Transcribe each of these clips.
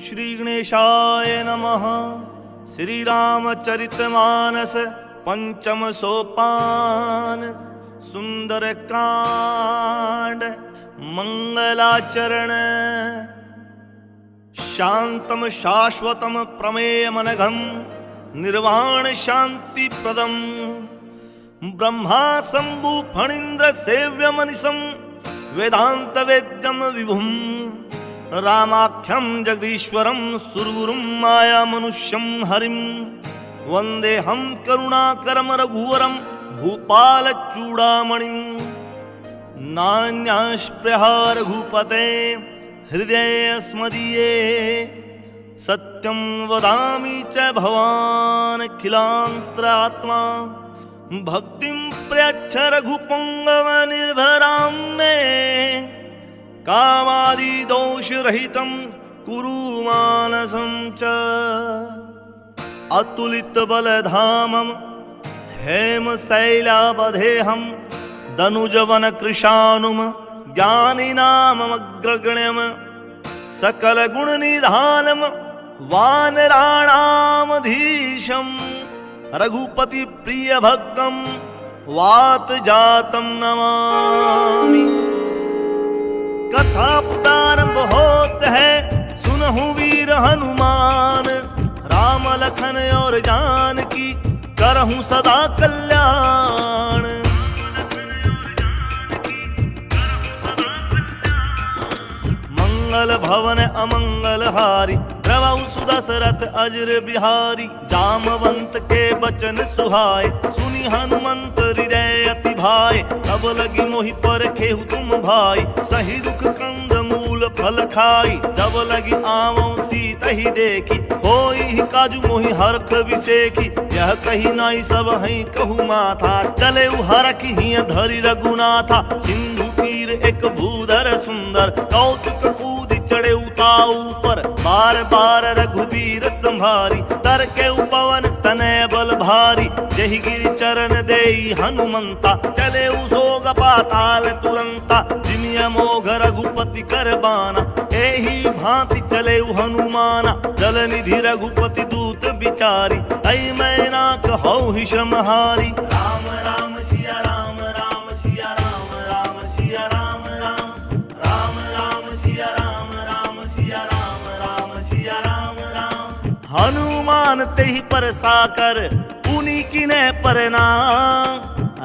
श्री गणेशाय नमः। श्री रामचरितमानस पंचम सोपान सुंदर कांड मंगलाचरण। शांतम शाश्वतम प्रमेयमनघम निर्वाण शांति प्रदम ब्रह्मा शंभु फणीन्द्र सेव्यमनिशं वेदांत वेद्यम विभुम रामाख्यम जगदीश्वरम सुरगुरुम माया मनुष्यम हरिम वंदे हम करुणाकरम रघुवरम भूपाल चूड़ामणिम। नान्यास्पृहा रघुपते हृदये स्मदीये सत्यं वदामि च भवान् अखिलान्तरात्मा। भक्तिं प्रयच्छ रघुपुंगव निर्भरां मे कामादि दोष रहितं कुरु मानसं च। अतुलित बलधामं हेम शैलावधेहं दनुजवन कृशानुम ज्ञानिनामग्रगण्यम सकल गुण निधानम वानराणामधीशं रघुपति प्रिय भक्तम वात जातम नमामि। कथा प्रारंभ होत है सुनहु वीर हनुमान राम लखन और जानकी करहूं सदा कल्याण। मंगल भवन अमंगल हारी द्रवहु सुदशरथ अजर बिहारी। जामवंत के बचन सुहाए सुनी हनुमंत हृदय अति भाए। तब लगी मोहि पर खेहु तुम भाई सही दुख कंद मूल फल खाई। जब लगी आवो सीता ही देखी होई काजू मोहि हरख विसेखी। यह कही नाई सब हई कहु माथा चले हरख ही धरि रघुनाथा। सिंधु तीर एक भूधर सुंदर कौतुक कूद चढ़े उताऊ पर। बार बार रघुबीर संभारी तर के उपवन तनय बल भारी। जहि गिरि चरण देई हनुमंता चले उसोग पाताल तुरंता। जिमिया मोघ रघुपति कर बाना एही भांति चले हनुमाना। जल निधि रघुपति दूत बिचारी ऐ मैना कहौ ही श्रमहारी। राम राम सिया राम राम सिया राम राम सिया राम राम राम राम सिया राम राम सिया राम राम सिया राम राम। हनुमान तेहि पर साकर पुनि किने परनाम।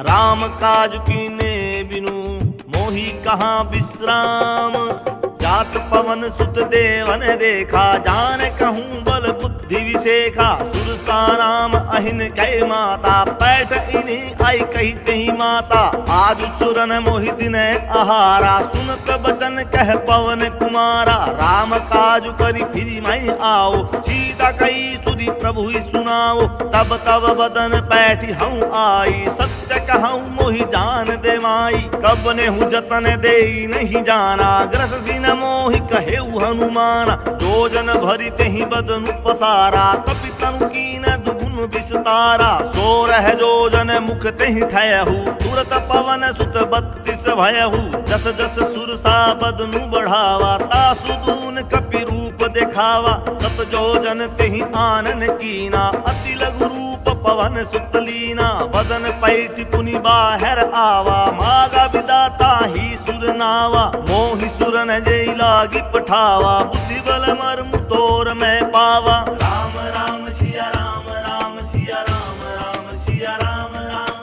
राम काज कीने बिनु मोहि कहाँ विश्राम। जात पवन सुत देवन देखा जान कहूँ बल बुद्धि विशेखा। सुरसा नाम अहिन कह माता पैठ इन्हीं आई कही तही माता। आज सुरन मोहि दिन आहारा सुनत बचन कह पवन कुमारा। राम काज करी फिरी मैं आओ सीता कही सुधी प्रभु ही सुनाओ। तब तब बदन पैठी हूँ आई सत्य कहूँ मोहि जान दे माई। कब ने हूँ जतन दे नहीं जाना ग्रस सिन मोहि कहे हनुमाना। जो जन भरी तेहि बदनु पसारा कपितनु कीन दुगुन विस्तारा। सो रह जो जन मुख तेहि ठयहु तुरत पवन सुत 32 भयहु। जस जस सुरसा बदनु बढ़ावा तासु दून कपि रूप दिखावा। सत जो जन तेहि आनन कीना अति लघु रूप पवन सुत लीना। बदन पैठ पुनि बाहर आवा मागा विदाता ही सुर नावा। मोहि सुरन जय लागी पठावा बुद्धि बल मर्म तोर मैं पावा। राम राम सिया राम राम सिया राम राम सिया राम राम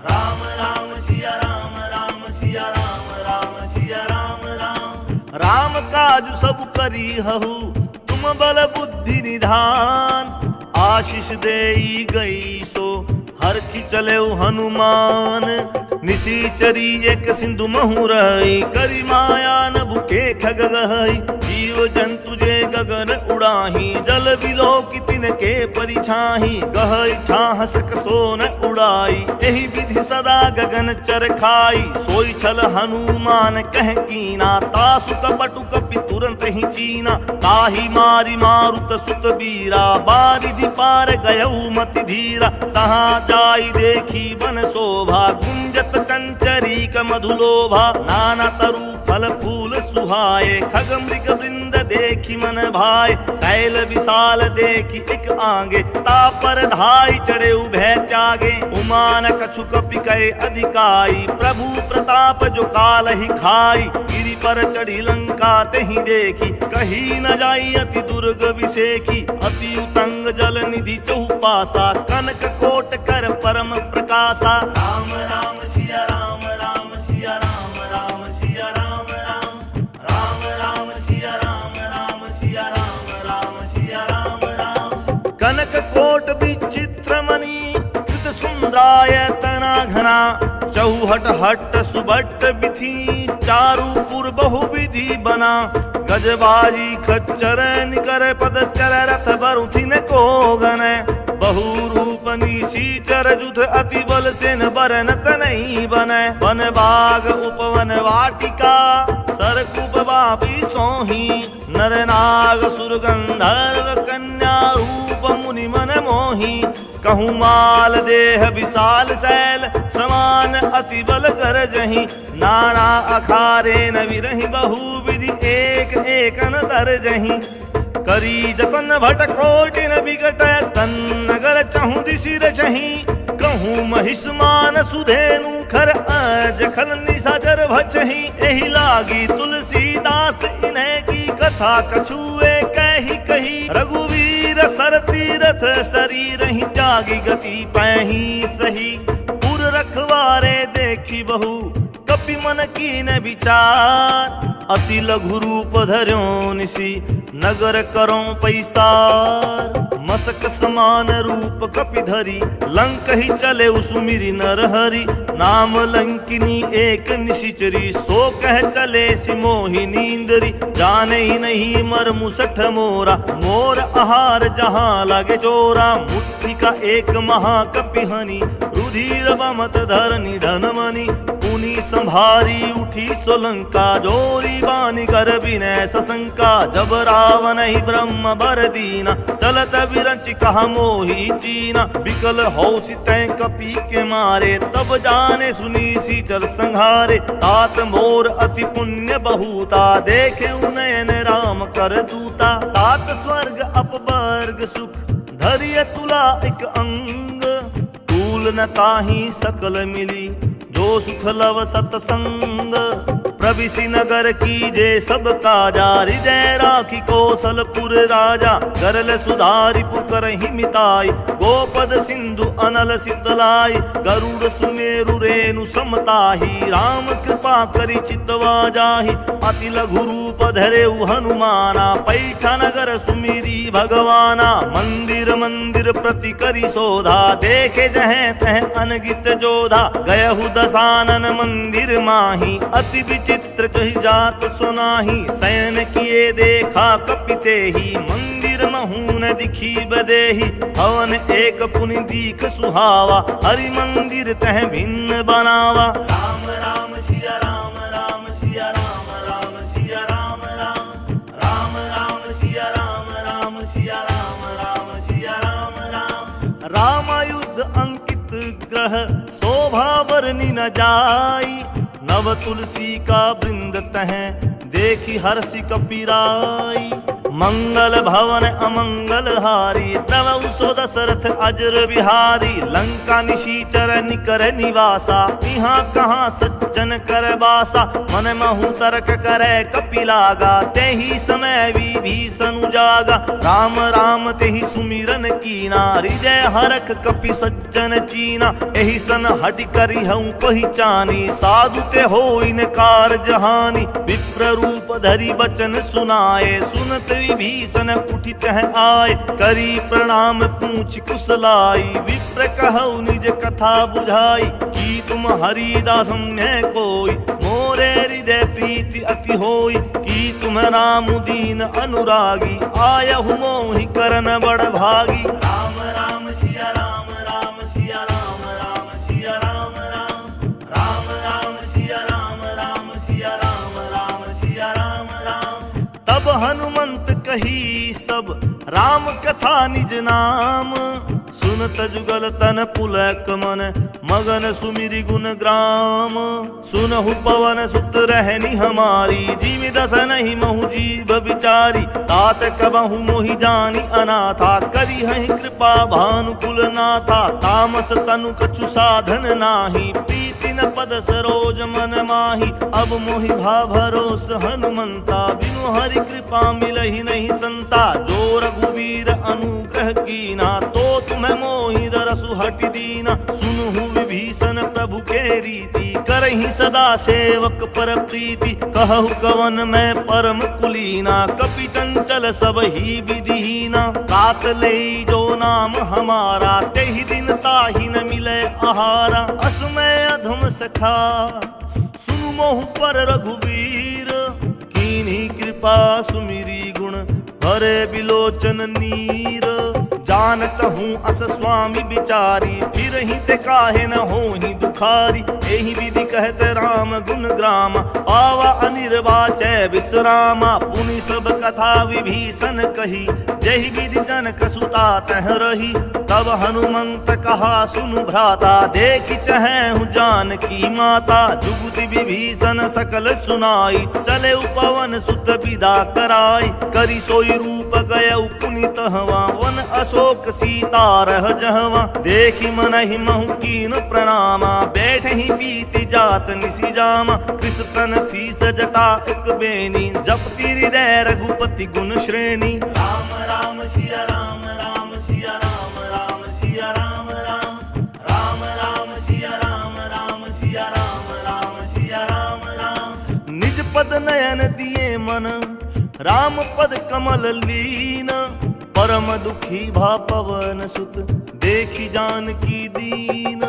राम राम सिया राम राम सिया राम राम सिया राम राम। राम काज सब करी हहु तुम बल बुद्धि निधान। आशीष देई गई सो हरखी चले हनुमान। निशिचरी एक सिंधु महु रही करी माया न भूखे खग गहई। जीव जंतु जे गगन उड़ाही जल बिलो की तिनके परिछाही। गहई छाह सक सोन उड़ाई एही विधि सदा गगन चर खाई। सोई छल हनुमान कह कीना तासु कपटु कपि तुरंत ही चीना। ताही मारी मारुत सुत बीरा बारिधि पार गयऊ मति धीरा। तहाँ जाई देखी बन शोभा गुंजत कंचरी क मधुलोभा। नाना तरु फल फूल सुहाए, खग मृग वृंद देखी मन भाए, शैल विशाल देखी एक आगे, तापर धाई चढ़े उभय त्यागे, उमान कछु कपि कहे अधिकाई, प्रभु प्रताप जो काल ही खाई, गिरि पर चढ़ी लंका तहि देखी, कही न जाई अति दुर्ग विसेखी, अति उतंग जल निधि चहुपासा, कनक कोट कर परम प्रकाशा। राम राम सिया राम राम सिया राम राम सिया राम राम राम राम सिया राम राम सिया राम राम सिया राम राम। कनक कोट विचित्र मणि कृत सुंदराय तना घना, चौहट हट सुबट बिथी चारुपुर बहुविधि बना, गजबाजी खच्चर निकर पद कर रथ बरुथिन को गन, बहु रूप निशीचर जुध अति बल सेन बरनत नहीं बने, वन बाग उपवन वाटिका सरकुप बापी सोही, नर नाग सुर गंधर्व कन्या रूप मुनि मन मोही, कहूँ माल देह विशाल शैल समान अति बल कर जही, नाना अखारे न विरहि बहु विधि एक एक न तर जही, करी जतन भट कोटि न बिकट तन नगर चहु दिशि रचही, कहूँ महिष्मान सुधेनु खर अज खल निशाचर भचही, एहि लागी तुलसीदास इन्हें की कथा कछुए कही कही, रघुवीर सर तीरथ शरीर ही त्यागी गति पैही सही, पुर रखवारे देखी बहु कपि मन कीन विचार, अति लघु रूप धर्यो निसी नगर करो पैसार, मसक समान रूप कपि धरी लंक ही चले उसुमिरी नर हरि, नाम लंकिनी एक निशिचरी सो कह चले सिमोही नींदरी, जाने ही नहीं मर मुसठ मोरा मोर आहार जहाँ लागे चोरा, मुट्ठी का एक महाकपि हनि रुधिर बमत धरनी धन मणि, पुनि संभारी उठी सोलंका जोरी बानी कर विनय सशंका, जब रावण ही ब्रह्म बर दीना चलत विरंच कहा मोही चीना, विकल हौसि तै कपि के मारे तब जाने सुनी सीचर संहारे, तात मोर अति पुण्य बहुता देखे उनयन राम कर दूता, तात स्वर्ग अपवर्ग सुख धरिय तुला एक अंग, तूल न ताही सकल मिली जो सुख लव सतसंग, प्रविशि नगर की जे सब काजा, हृदय राखी कौशलपुर राजा, गरल सुधारि पुकर ही मिताई, गोपद सिंधु अनल शीतलाई, गरुड़ सुमेरु रेणु समताही, राम कृपा करि चितवा जाहि, अति लघु रूप धरे हनुमाना, पैठा नगर सुमिरी भगवाना, मंदिर मंदिर प्रति करि शोधा, देखे जहाँ तह अनगित जोधा, गयहु दसानन मंदिर माही, अति विचित्र कही जात सुनाही, शयन किए देखा कपिते ही, मंदिर महून दिखी बदेही, हवन एक पुनि दीख सुहावा, हरि मंदिर तह भिन्न बनावा। राम राम सिया राम राम सिया राम राम सिया राम राम राम राम सिया राम राम सिया राम राम सिया राम राम। रामायुध अंकित ग्रह शोभा वर्णि न जाई, नव तुलसी का वृंद तह देखी हर्षि कपिराई, मंगल भवन अमंगल हारी, तव सो दशरथ अजर बिहारी, लंका निशीचर निकर निवासा, यहाँ कहाँ सज्जन कर बासा, मन महु तर्क करे कपिलागा, तेहि समय विभीषण उजागा, राम राम तेहि सुमिरन कीना, हृदय हरख कपि सज्जन चीना, एहि सन हटि करि हऊँ पहिचानी, साधु ते होई न कारज हानि, विप्र रूप धरि बचन सुनाए, सुनत विभीषण उठित है आए, करी प्रणाम पूछ कुशलाई, विप्र कहु निज कथा बुझाई, की तुम हरिदास में कोई, मोरे हृदय प्रीति अति होई, की तुम राम दीन अनुरागी, आयहु मोहि करन बड़ भागी। राम राम सिया राम राम सिया राम राम सिया राम राम राम राम सिया राम राम सिया राम राम सिया राम राम। तब हनुमंत कही सब राम कथा निज नाम, सुन सुनत जुगल तन पुलक मन, मगन सुमिरि गुण ग्राम। सुनहु पवन सुत रहनी हमारी, जीव दस नहीं महु जीव विचारी। तात कबहु मोहि जानी अनाथा, करी हहि कृपा भानुकुल नाथा। तामस तनु कछु साधन नाही, प्रीति न पद सरोज मन माही। अब मोहि भा भरोस हनुमंता, बिनु हरि कृपा मिलहि नहीं संता। जो रघुवीर अनुग्रह कीना, तो तुम्हें मोहि दरसु हटि दीना। सुनहु विभीषण प्रभु के रीति, करहि सदा सेवक पर प्रीति। कहु कवन मैं परम कुलीना, कपि चंचल सब ही विधिहीना। तात ले जो नाम हमारा, तेहि दिन ताहि न मिले आहारा। असमय अधम सखा सुनु मोहु पर रघुवीर, कीन्ही कृपा सुमिरी गुण भरे बिलोचन नीर। जानत हूँ अस स्वामी बिचारी, फिर ही ते काहे न होहि दुखारी। एहि विधि कहते राम गुण ग्राम, पावा अनिर्वाचय विश्रामा। पुनि सब कथा विभीषण कही, जहि विधि जनक सुता तह रही। तब हनुमंत कहा सुनु भ्राता, देखि चहु जानकी माता। जुगति विभीषण सकल सुनाई, चले पवन सुत विदा कराई। करी सोई रूप गय पुनित हवा, वन अशोक सीता रह जहवा। देखि मनहि महु कीन प्रणामा, बैठे ही बीति जात निसी जामा। कृष तन शीस जटा एक बेनी, जपति हृदय रघुपति गुण श्रेणी। राम राम सिया राम, राम सिया राम, राम सिया राम राम। राम राम सिया राम, राम सिया राम, राम सिया राम राम। निज पद नयन दिए मन, राम पद कमल लीन। परम दुखी भा पवन सुत, देखी जानकी दीन।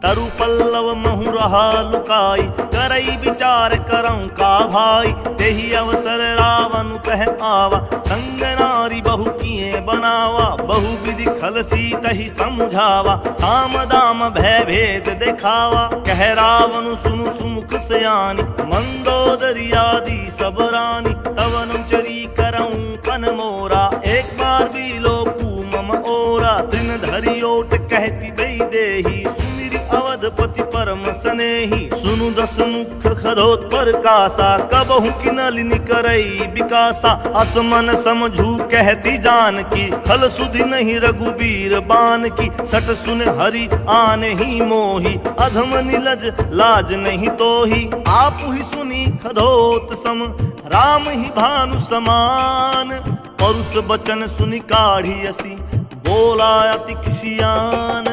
तरु पल्लव महु रहा लुकाई, करई विचार करऊं का भाई। तेहि अवसर रावण कह आवा, संग नारी बहु किए बनावा। बहु विधि खल सीतहि समझावा, साम दाम भय भेद दिखावा। कह रावण सुनु सुमुख सयानी, मंदोदरी आदि सब रानी। तब अनुचरी करऊं पन मोरा, एक बार भी लोकू मम ओरा। तृण धरि ओट कहती बई देही, सुमिरि अवधपति परम सनेही। सुनु दस मुख खदोत्पर कासा, कबहु की नलिनी करई विकासा। असमन समझू कहती जानकी, खल सुधि नहीं रघुबीर बान की। सट सुन हरि आन ही मोही, अधम निलज लाज नहीं तोही। आप ही सुनी खदोत सम, राम ही भानु समान। परुष बचन सुनि काढ़ी असी, बोला अति किसियान।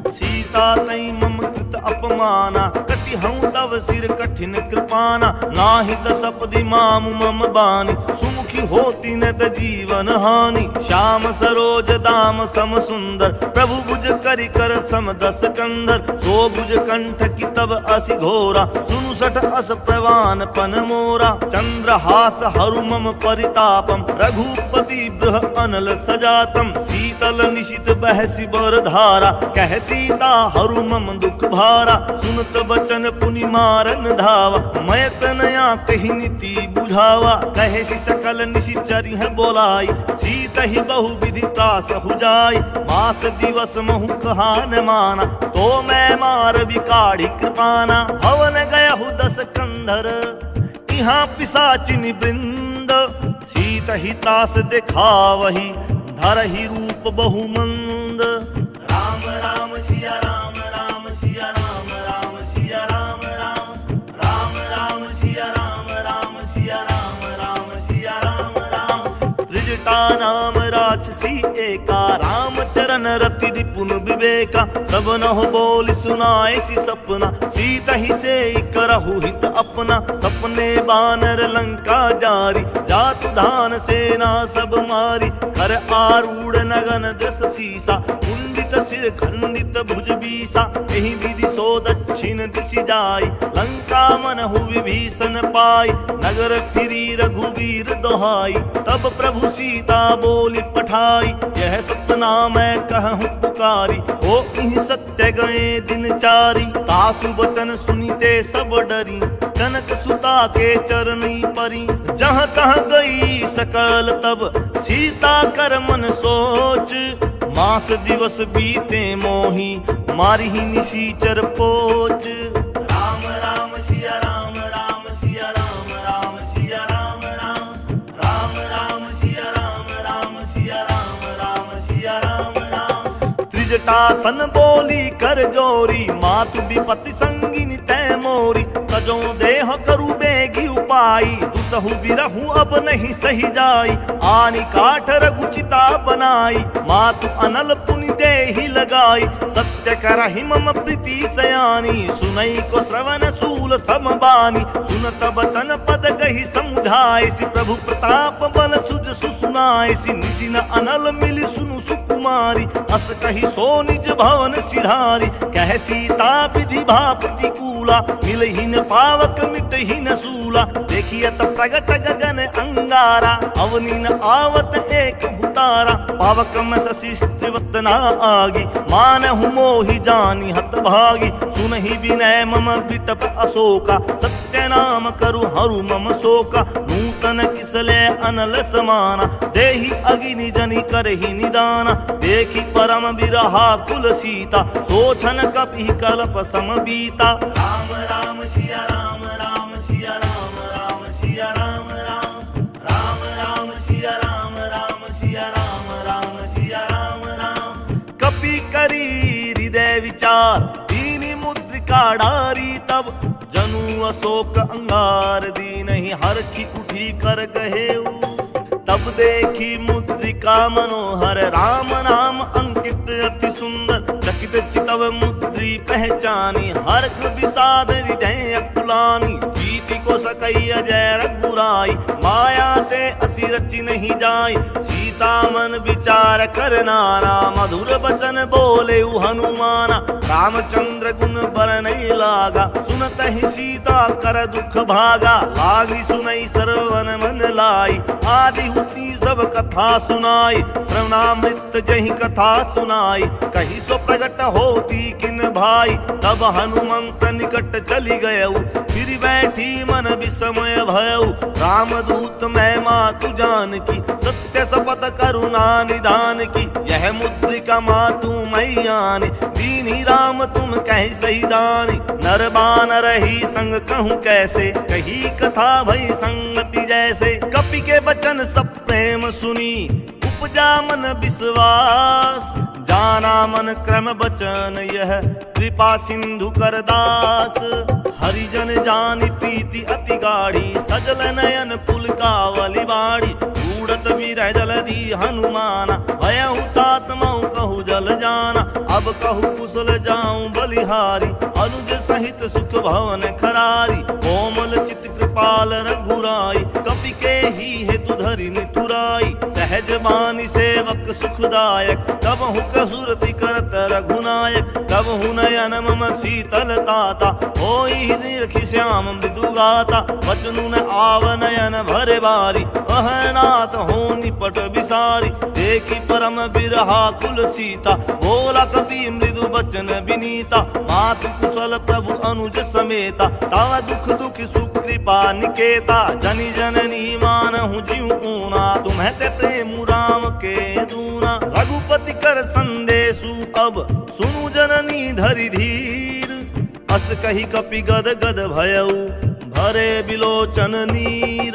सीता तई मम कृत अपमाना, कटि हूँ तव सिर कठिन कृपाना। नाहि दसपदि मामु मम बानी, सुमुखी होती न त जीवन हानि। श्याम सरोज दाम सम सुंदर, प्रभु भुज करि कर सम दस कंधर। सो भुज कंठ की तब असि घोरा, सुनु सठ अस प्रवान पन मोरा। चंद्रहास हरु मम परितापम, रघुपति बृह अनल सजातम। शीतल निशित बहसि बर धारा, कह सीता हरु मम दुख भारा। सुनत बचन पुनि मारन धावा, मयत नया कही नीति बुझावा। कहे सकल निशिचरि है बोलाई, सीत ही बहु विधि त्रास हो जाय। मास दिवस महु कहा न माना, तो मैं मार बिकाढ़ी कृपाना। हवन गयहु दस कंधर, यहाँ पिशाचिनि वृंद। सीत ही त्रास दिखावही, धरहि रूप बहुमंद। राम राम सिया राम, राम सिया राम, राम सिया राम राम। राम राम सिया राम, राम सिया राम, राम सिया राम राम। त्रिजटा नाम राक्षसी एका, राम चरण रति रिपुन विवेका। सब नह बोल सुनाए सी सपना, सीत ही से करहु हित अपना। सपने बानर लंका जारी, जातु धान सेना सब मारी। कर आरूढ़ नगन दस सीसा, कुंडित सिर खंडित भुज बीसा। एहि विधि सो दक्षिण दिशि जाई, लंका मनहु विभीषण पाई। नगर फिरी रघुवीर दोहाई, तब प्रभु सीता बोली पठाई। यह सपना मैं कहूँ पुकारी, हो इहि सत्य गए दिन चारी। तासु वचन सुनीते सब डरी, जनक सुता के चरनी परी। जहाँ तहाँ गई सकल तब, सीता कर मन सोच। मास दिवस बीते मोही मारी ही निशीचर पोच। राम राम सिया राम राम सिया राम राम सिया राम राम राम राम सिया राम राम सिया राम राम सिया राम राम। त्रिजटा सन बोली कर जोरी मातु विपति संगिनी तै मोरी। तजो देह करु बेगी उपाई दुसहु बिरहु अब नहीं सही जाई। आनी काठ रघुचिता बनाई मातु अनल पुनि देहि लगाई। सत्य करहि मम प्रीति सयानी सुनई को श्रवण सूल समबानी। सुनत बचन पद गहि समुझाय सि प्रभु प्रताप बल सुज सुसुनाय सि। निसि न अनल मिलि सुनु सुकुमारी अस कहि सो निज भवन सिधारी। कह सीता विधि भा प्रतिकूला मिलहि न पावक मिटहि न सूला। देखियत प्रगट गगन अंगारा अवनि न आवत एक भूतारा। पावक में शशि त्रिवत न आगी मानहु मोहि जानि हत भागी। सुनहि विनय मम विटप अशोका सत्य नाम करु हरू मम शोका। नूतन किसले अनल समाना देहि अगिनि जनि करहि निदाना। देखि परम बिरहा कुल सीता सोचन कपि कल्प सम बीता। राम राम सिया राम राम सिया राम राम सिया राम राम राम राम सिया राम राम सिया राम राम सिया राम राम। कपि करी हृदय विचार दीनी मुद्रिका डारी। तब जनु अशोक अंगार दीनहि हरखि उठी कर कहेऊ। तब देखी मुद्रिका मनोहर राम नाम अंकित अति सुंदर। चकित चितव मुद्री पहचानी हर्ष विषाद हृदय अकुलानी। प्रीति को सकई अजय रघुराई माया ते असी रचि नहीं जाई। सीता मन विचार कर नाना मधुर बचन बोले हनुमाना। रामचंद्र गुण बर नहीं लागा सुनत ही सीता कर दुख भागा। लागी सुनई सरवन मन लाई आदि हुती सब कथा सुनाई। श्रवणामृत जहि कथा सुनाई कही सो प्रगट होती किन भाई। तब हनुमंत निकट चली गयऊ फिर बैठी मन विस्मय भयऊ। रामदूत मैं मातु जान की सत्य शपथ करुणा निधान की। यह मुद्रिका मातु मैयानी दीनी राम तुम कह सही दानी। नर बानर ही संग कहूँ कैसे कही कथा भई संगति जैसे। कपि के वचन सब प्रेम सुनी उपजा मन विश्वास। जाना मन क्रम बचन यह कृपा सिंधु कर दास। हरिजन जानी प्रीति अति गाढ़ी सजल नयन कुल कावली बाड़ी। उड़त विरह जलधि हनुमाना भयहु तात मऊ कहु जल जाना। अब कहु कुशल जाऊं बलिहारी अनुज सहित सुख भवन खरारी। कोमल चित कृपाल रघुराई कपि के ही हेतु धरि नितुराई। सहज बानी सेवक सुखदायक तब हु कसुरति करत रघुनायक। तब हु नयन मम शीतल ताता होई निरखि श्याम मृदु गाता। वचनु न आव नयन भरे बारी अहनाथ हो निपट बिसारी। देखी परम बिरहा कुल सीता बोला कपि मृदु बचन विनीता। मातु कुशल प्रभु अनुज समेता तव दुख दुख सुकृपा निकेता। जनि जननी मानहु जीव ऊना तुम्हें ते प्रेम राम के दूना। रघुपति कर संदेशु अब सुनु जननी धरि धीर। अस कही कपि गद गद भयऊ भरे बिलोचन नीर।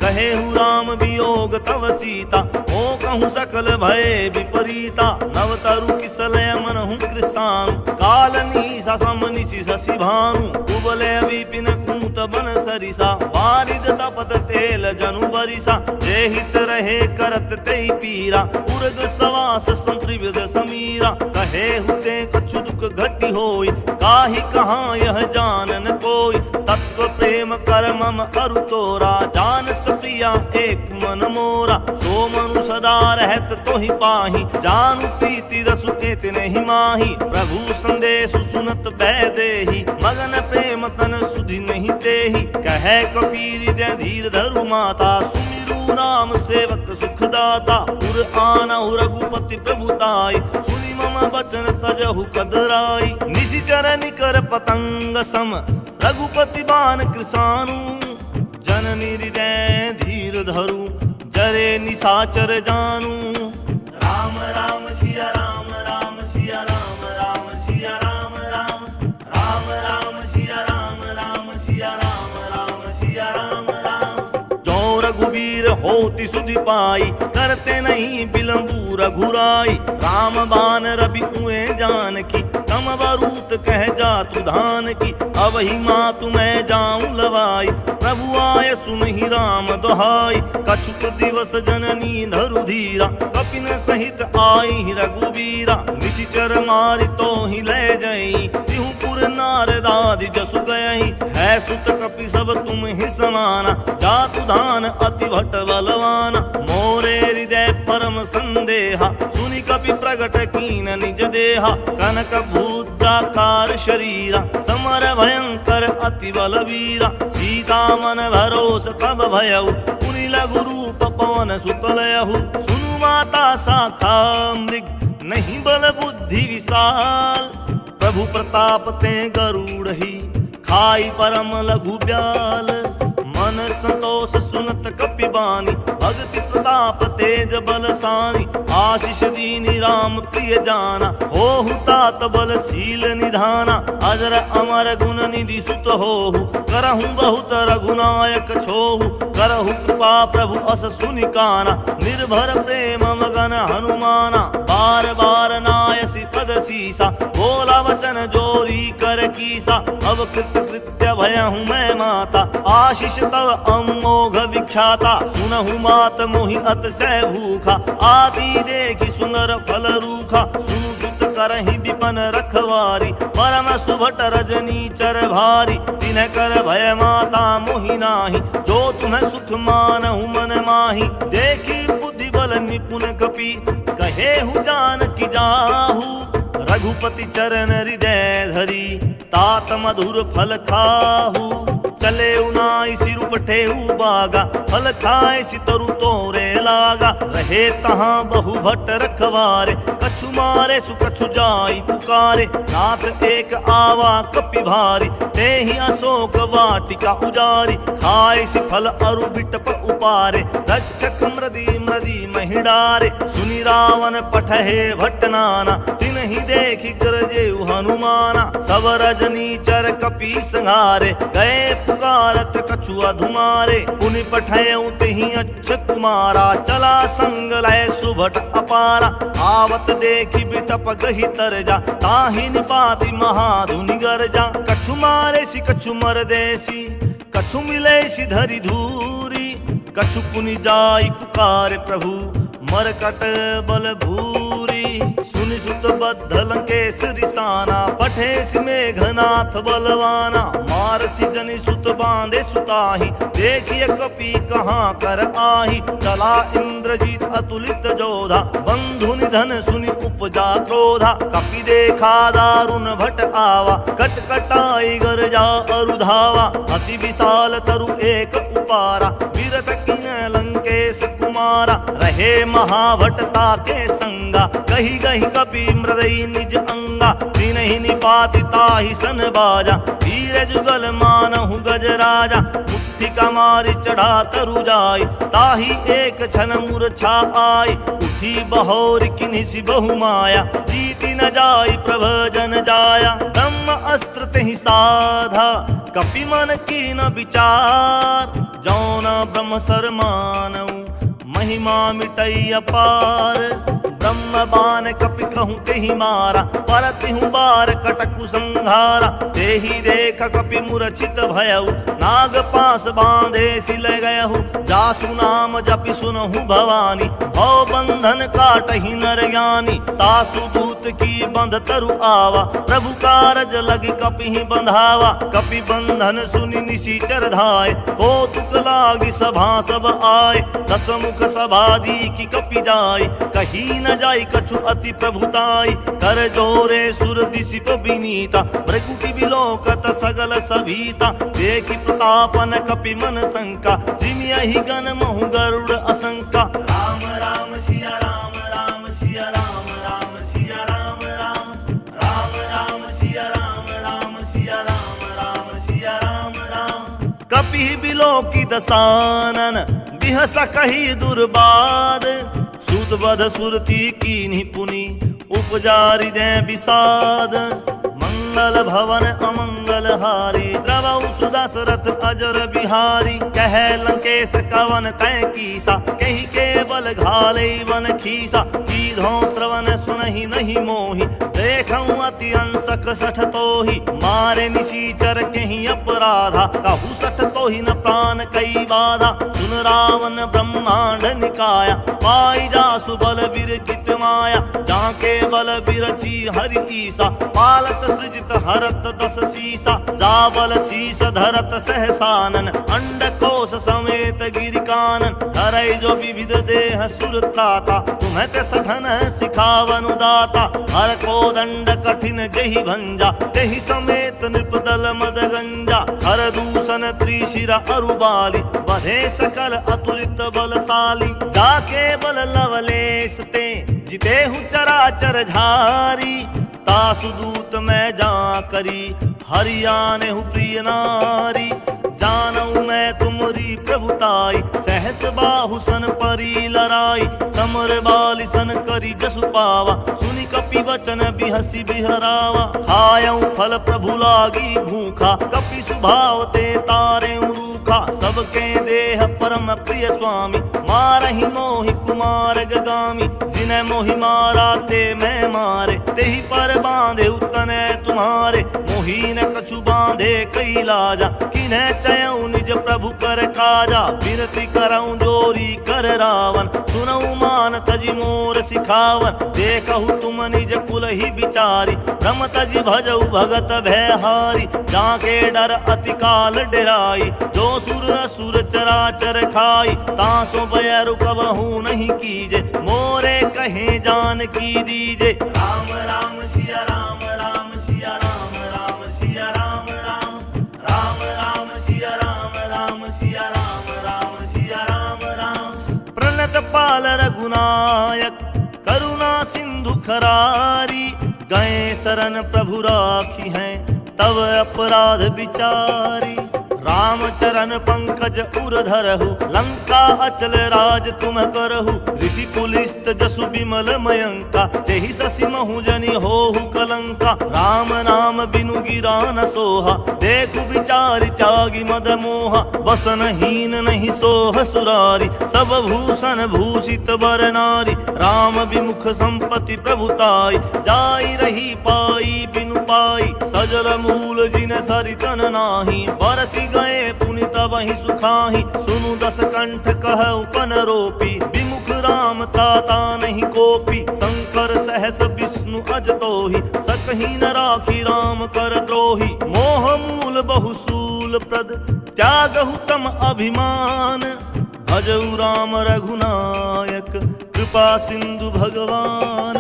कहेहु राम वियोग तव सीता हो कहूँ सकल भय विपरीता। नवतरु किसलय मनहु कृषानु कालनी सम निशि शशि भानु। उबले विपिन कूत बन सरिसा बारिद तपत तेल जनु बरिसा। जेहित रहे करत तेहि पीरा उर्ग सवास संत्रिविद समीरा। कहेहु ते कछु दुख घटी होई काहि कहाँ यह जानन कोई। तत्व प्रेम कर मम अरु तोरा जानत प्रिया एक मन मोरा। सो मनु सदा रहत तोहि पाहि जानु प्रीति रसु एत नहीं माही। प्रभु संदेशु सुनत बै देहि मगन प्रेम तन सुधि नहीं तेहि। कहे कपीर हृदय धीर धरु माता सुमिरु राम सेवक सुखदाता। उर आनहु रघुपति प्रभुताई सुनि मम वचन तजहु कदराई। निशिचर निकर पतंग सम रघुपति बान कृषानु। जननी हृदय धीर धरु जरे निशाचर जानू। राम राम सिया होती सुधि पाई, करते नहीं बिलंबू रघुराई। राम बान रवि उए जान की, तम वरूत कह जा तु धान की। अब ही माँ तुम्हें जाऊं लवाई, प्रभु आय सुनहि राम दोहाई। कछुक दिवस जननी धरु धीरा, कपिन सहित आई रघुबीरा। निशिचर मारि तो ही ले जई, तिहुपुर नारदादि जसु गयहि। है सुत कपि सब तुम ही समाना, जातु धान अति भट बलवाना। मोरे हृदय परम संदेहा, सुनि कपि प्रगट कीन निज देहा। कनक भूद्राकार शरीरा, समर भयंकर अति बलवीरा। सीता मन भरोस तब भयउ, पुनि लघु रूप पवन सुत लयहु। सुनु माता शाखा मृग, नहीं बल बुद्धि विशाल। प्रभु प्रताप ते गरुड़हि, खाई परम लघु ब्याल। मन संतोष सुनत कपि बानी, भक्ति प्रताप तेज बलसानी। आशीष दीनि राम प्रिय जाना, होहु तात बल शील निधाना। अजर अमर गुण निधि सुत होहु, करहु बहुत रघुनायक छोहु। करहु कृपा प्रभु अस सुनि काना, निर्भर प्रेम मगन हनुमाना। बार बार नायसी पद सीसा, बोला वचन जोरी कर कीसा। अब कृत कृत्य भयहु मैं माता, आशीष तव अमोघ विख्याता। सुनहु मात मोहि अतिशय भूखा, आदि देखि सुंदर फल रूखा। सुनु सुत करहि विपन रखवारी, परम सुभट रजनी चर भारी। तिन्ह कर भय माता मोहि नाही, जो तुम्हें सुख मानहु मन माही। देखी बुद्धि बल निपुण कपि, कहेहु जानकी जाहु। रघुपति चरण हृदय धरी, तात मधुर फल खाहु। चले उनाई सिर पठेहु बागा, फल खाए सितरु तोरे लागा। रहे तहाँ बहु भट्ट रखवारे, कछु मारे सु कछु जाई पुकारे। नाथ एक आवा कपि भारी, तेहि अशोक वाटिका उजारी। खाए सि फल अरु बिटप उपारे, रक्षक मृदी मृदी महिडारे। सुनि रावण पठहे भट्ट नाना, तिन्हि देखि गरजेउ हनुमाना। सब रजनी चर कपि संहारे, गए पुकारत कछु अधुमारे। पुनि पठयउ तिहि अच्छ कुमारा, चला संग लय सुभट अपारा। आवत देखि बिटप गहि तरजा, ताहि निपाति महाधुनि गरजा। कछु मारे सि कछु मरदेसी, कछु मिले सि धरि धूरी। कछु पुनि जाई पुकारे प्रभु, मरकट बल भूरी। सुनि सुत बद्ध लंकेश रिसाना, पठे सि मेघनाथ बलवाना। मारसि जनि सुत बांधे सुताहि, देखिए कपि कहाँ कर आही। चला इंद्रजीत अतुलित जोधा, बंधु निधन सुनि उपजा क्रोधा। कपि देखा दारुण भट आवा, कट कटाई गरजा अरुधावा। अति विशाल तरु एक उपारा, विरत किन लंकेश कुमारा। रहे महाभटता के संगा, कही गही कपि मृदई निज अंगा। तिन्हि निपाति ताहि सन बाजा, वीर जुगल मानहु गजराजा। मुट्ठिका मारि चढ़ा तरु जाई, ताहि एक क्षण मूर्छा आई। उठी बहोर किन्हि सि बहु माया, जीति न जाई प्रभजन जाया। ब्रह्म अस्त्र तेहि साधा, कपि मन कीन विचार। जौन ब्रह्म सर मानऊ, महिमा मिटई अपार। ब्रह्म बान कपि कहूँ तेहि मारा, परतिहु बार कटकु संघारा। तेहि देख कपि मूर्छित भयउ, नाग पास बांधे सिल गयहु। जासु नाम जपि सुनहु भवानी, भव बंधन काटहि नर ज्ञानी। तासु दूत की बंध तरु आवा, प्रभु कारज लगी कपि बंधावा। कपि बंधन सुनि निशिचर धाय, कौतुक लागी सभा सब आय। दस मुख सभादी की कपि जाय, कही न जाय कछु अति प्रभुताई। कर जोरे सुर दिसिप विनीता, भृकुटि विलोकत सगल सभीता। देखि प्रतापन कपि मन शंका, जिमियहि गण महु गरुड़ असंका। राम राम सिया राम, राम सिया राम, राम सिया राम राम। राम राम सिया राम, राम सिया राम, राम सिया राम राम। कपि बिलोकी दसानन, बिहस कही दुर्बाद। सूत बध सुरती कीन्हि पुनि, उपजा हृदय विषाद। मंगल भवन अमंगल हारी, द्रवौ सुदशरथ अजर बिहारी। कह लंकेश कवन तै कीसा, कही केवल घाले वन खीसा। कीधो श्रवण सुनहि नहीं मोहि, देखऊं अति अंसक सठ तोहि। मारे निशीचर कहीं अपराधा, कहु सठ तोहि न प्राण कई बाधा। सुन रावण ब्रह्मांड निकाया, पाई जासु बल विरचित माया। जाके बल विरची हरि ईसा, पालत सृजित हरत दस सीसा। जाबल शीस धरत सहसानन, अंडकोश समेत गिरिकानन। धरै जो विविध देह सुरत्राता, तुम्हें ते सठन सिखावनु दाता। हर को दंड कठिन जहि भंजा, तेहि समेत नृपदल मद गंजा। हर दूषण त्रिशिरा अरुबाली, बधे सकल अतुलित बलशाली। जाके बल लवलेश ते, जितेहु चराचर झारी। तासु दूत मैं जा करी, हरियाने हूँ प्रिय नारी। जानऊ मैं तुमरी प्रभुताई, सहस बाहु सन परी लराई। समर बाली सन करी जसु पावा, सुनि कपि वचन बिहसी बिहरावा। खायऊ फल प्रभु लागी भूखा, कपि सुभाव ते तारे रूखा। सबके देह परम प्रिय स्वामी, मारहि मोहि कुमार गगामी। जिन्हें मोहि मारा ते मैं मारे, तेहि पर बांधे उतने तुम्हारे। मोहि न कछु बांधे कई लाजा, किन्हें चयऊ निज प्रभु कर काजा। विनती करऊं जोरी कर रावण, सुनऊ मान तजि मोर सिखावन। देखहु तुम निज कुल ही बिचारी, भ्रम तजि भजऊ भगत भयहारी। जाके डर अति काल डेराई, जो सुर असुर चराचर खाई। तासो बैरु कबहू नहीं कीजे, मोरे कहे जान की दीजे। राम राम सिया राम, राम सिया राम, राम सिया राम राम। राम राम सिया राम, राम सिया राम, राम सिया राम राम। प्रणत पाल रघुनायक, करुणा सिंधु खरारी। गए शरण प्रभु राखी हैं, तब अपराध विचारी। राम चरण पंकज उर धरहु, लंका अचल राज तुम करहु। ऋषि पुलिस्त जसु विमल मयंका, तेहि ससि महु जनि होहु कलंका। राम नाम बिनु गिरा न सोहा, देखु विचारि त्यागी मद मोहा। बसनहीन नहीं सोह सुरारी, सब भूषण भूषित बर नारी। राम विमुख संपत्ति प्रभुताई, जाई रही पाई बिनु पाई। सजल मूल जिन सरितन नाही, बरसी गए पुनित वही सुखाही। सुनु दस कंठ कहउ पन रोपी, विमुख राम त्राता नहीं कोपी। शंकर सहस विष्णु अज तोहि, सकहि न राखी राम कर द्रोही। मोह मूल बहुसूल प्रद, त्यागहु तम अभिमान। भजऊ राम रघुनायक, कृपा सिंधु भगवान।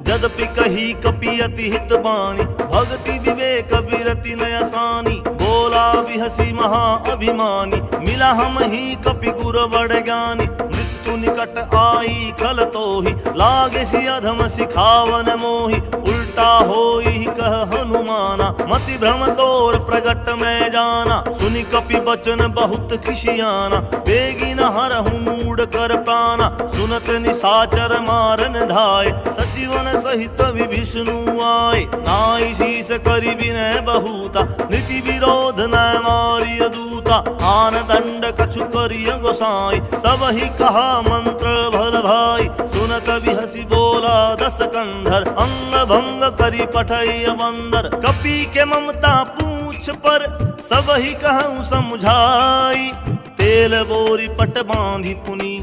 यद्यपि कही कपि अति हित बानी, भक्ति विवेक विरति नयसानी। बोला बिहसी महा अभिमानी, मिला हम ही कपि गुर बड़ ज्ञानी। मृत्यु निकट आई खल तोहि, लागे सि अधम सिखावन मोहि। उल्टा होई कह हनुमाना, मति भ्रम तोर प्रगट में जाना। सुनि कपि बचन बहुत खिसियाना, बेगी न हरहु मूड कर प्राणा। सुनत निशाचर मारन धाय, सजीवन सहित विभीषणु आए। नाई शीस करि विनय बहुता, नीति विरोध न मारिय दूता। आन दंड कछु करिय गोसाई, सब ही कहा मंत्र भल भाई। सुनत बिहसी बोला दस कंधर, अंग भंग करि पठय बंदर। कपि के ममता पूछ पर, सब ही कहूँ समझाई। तेल बोरी पट बांधी पुनी,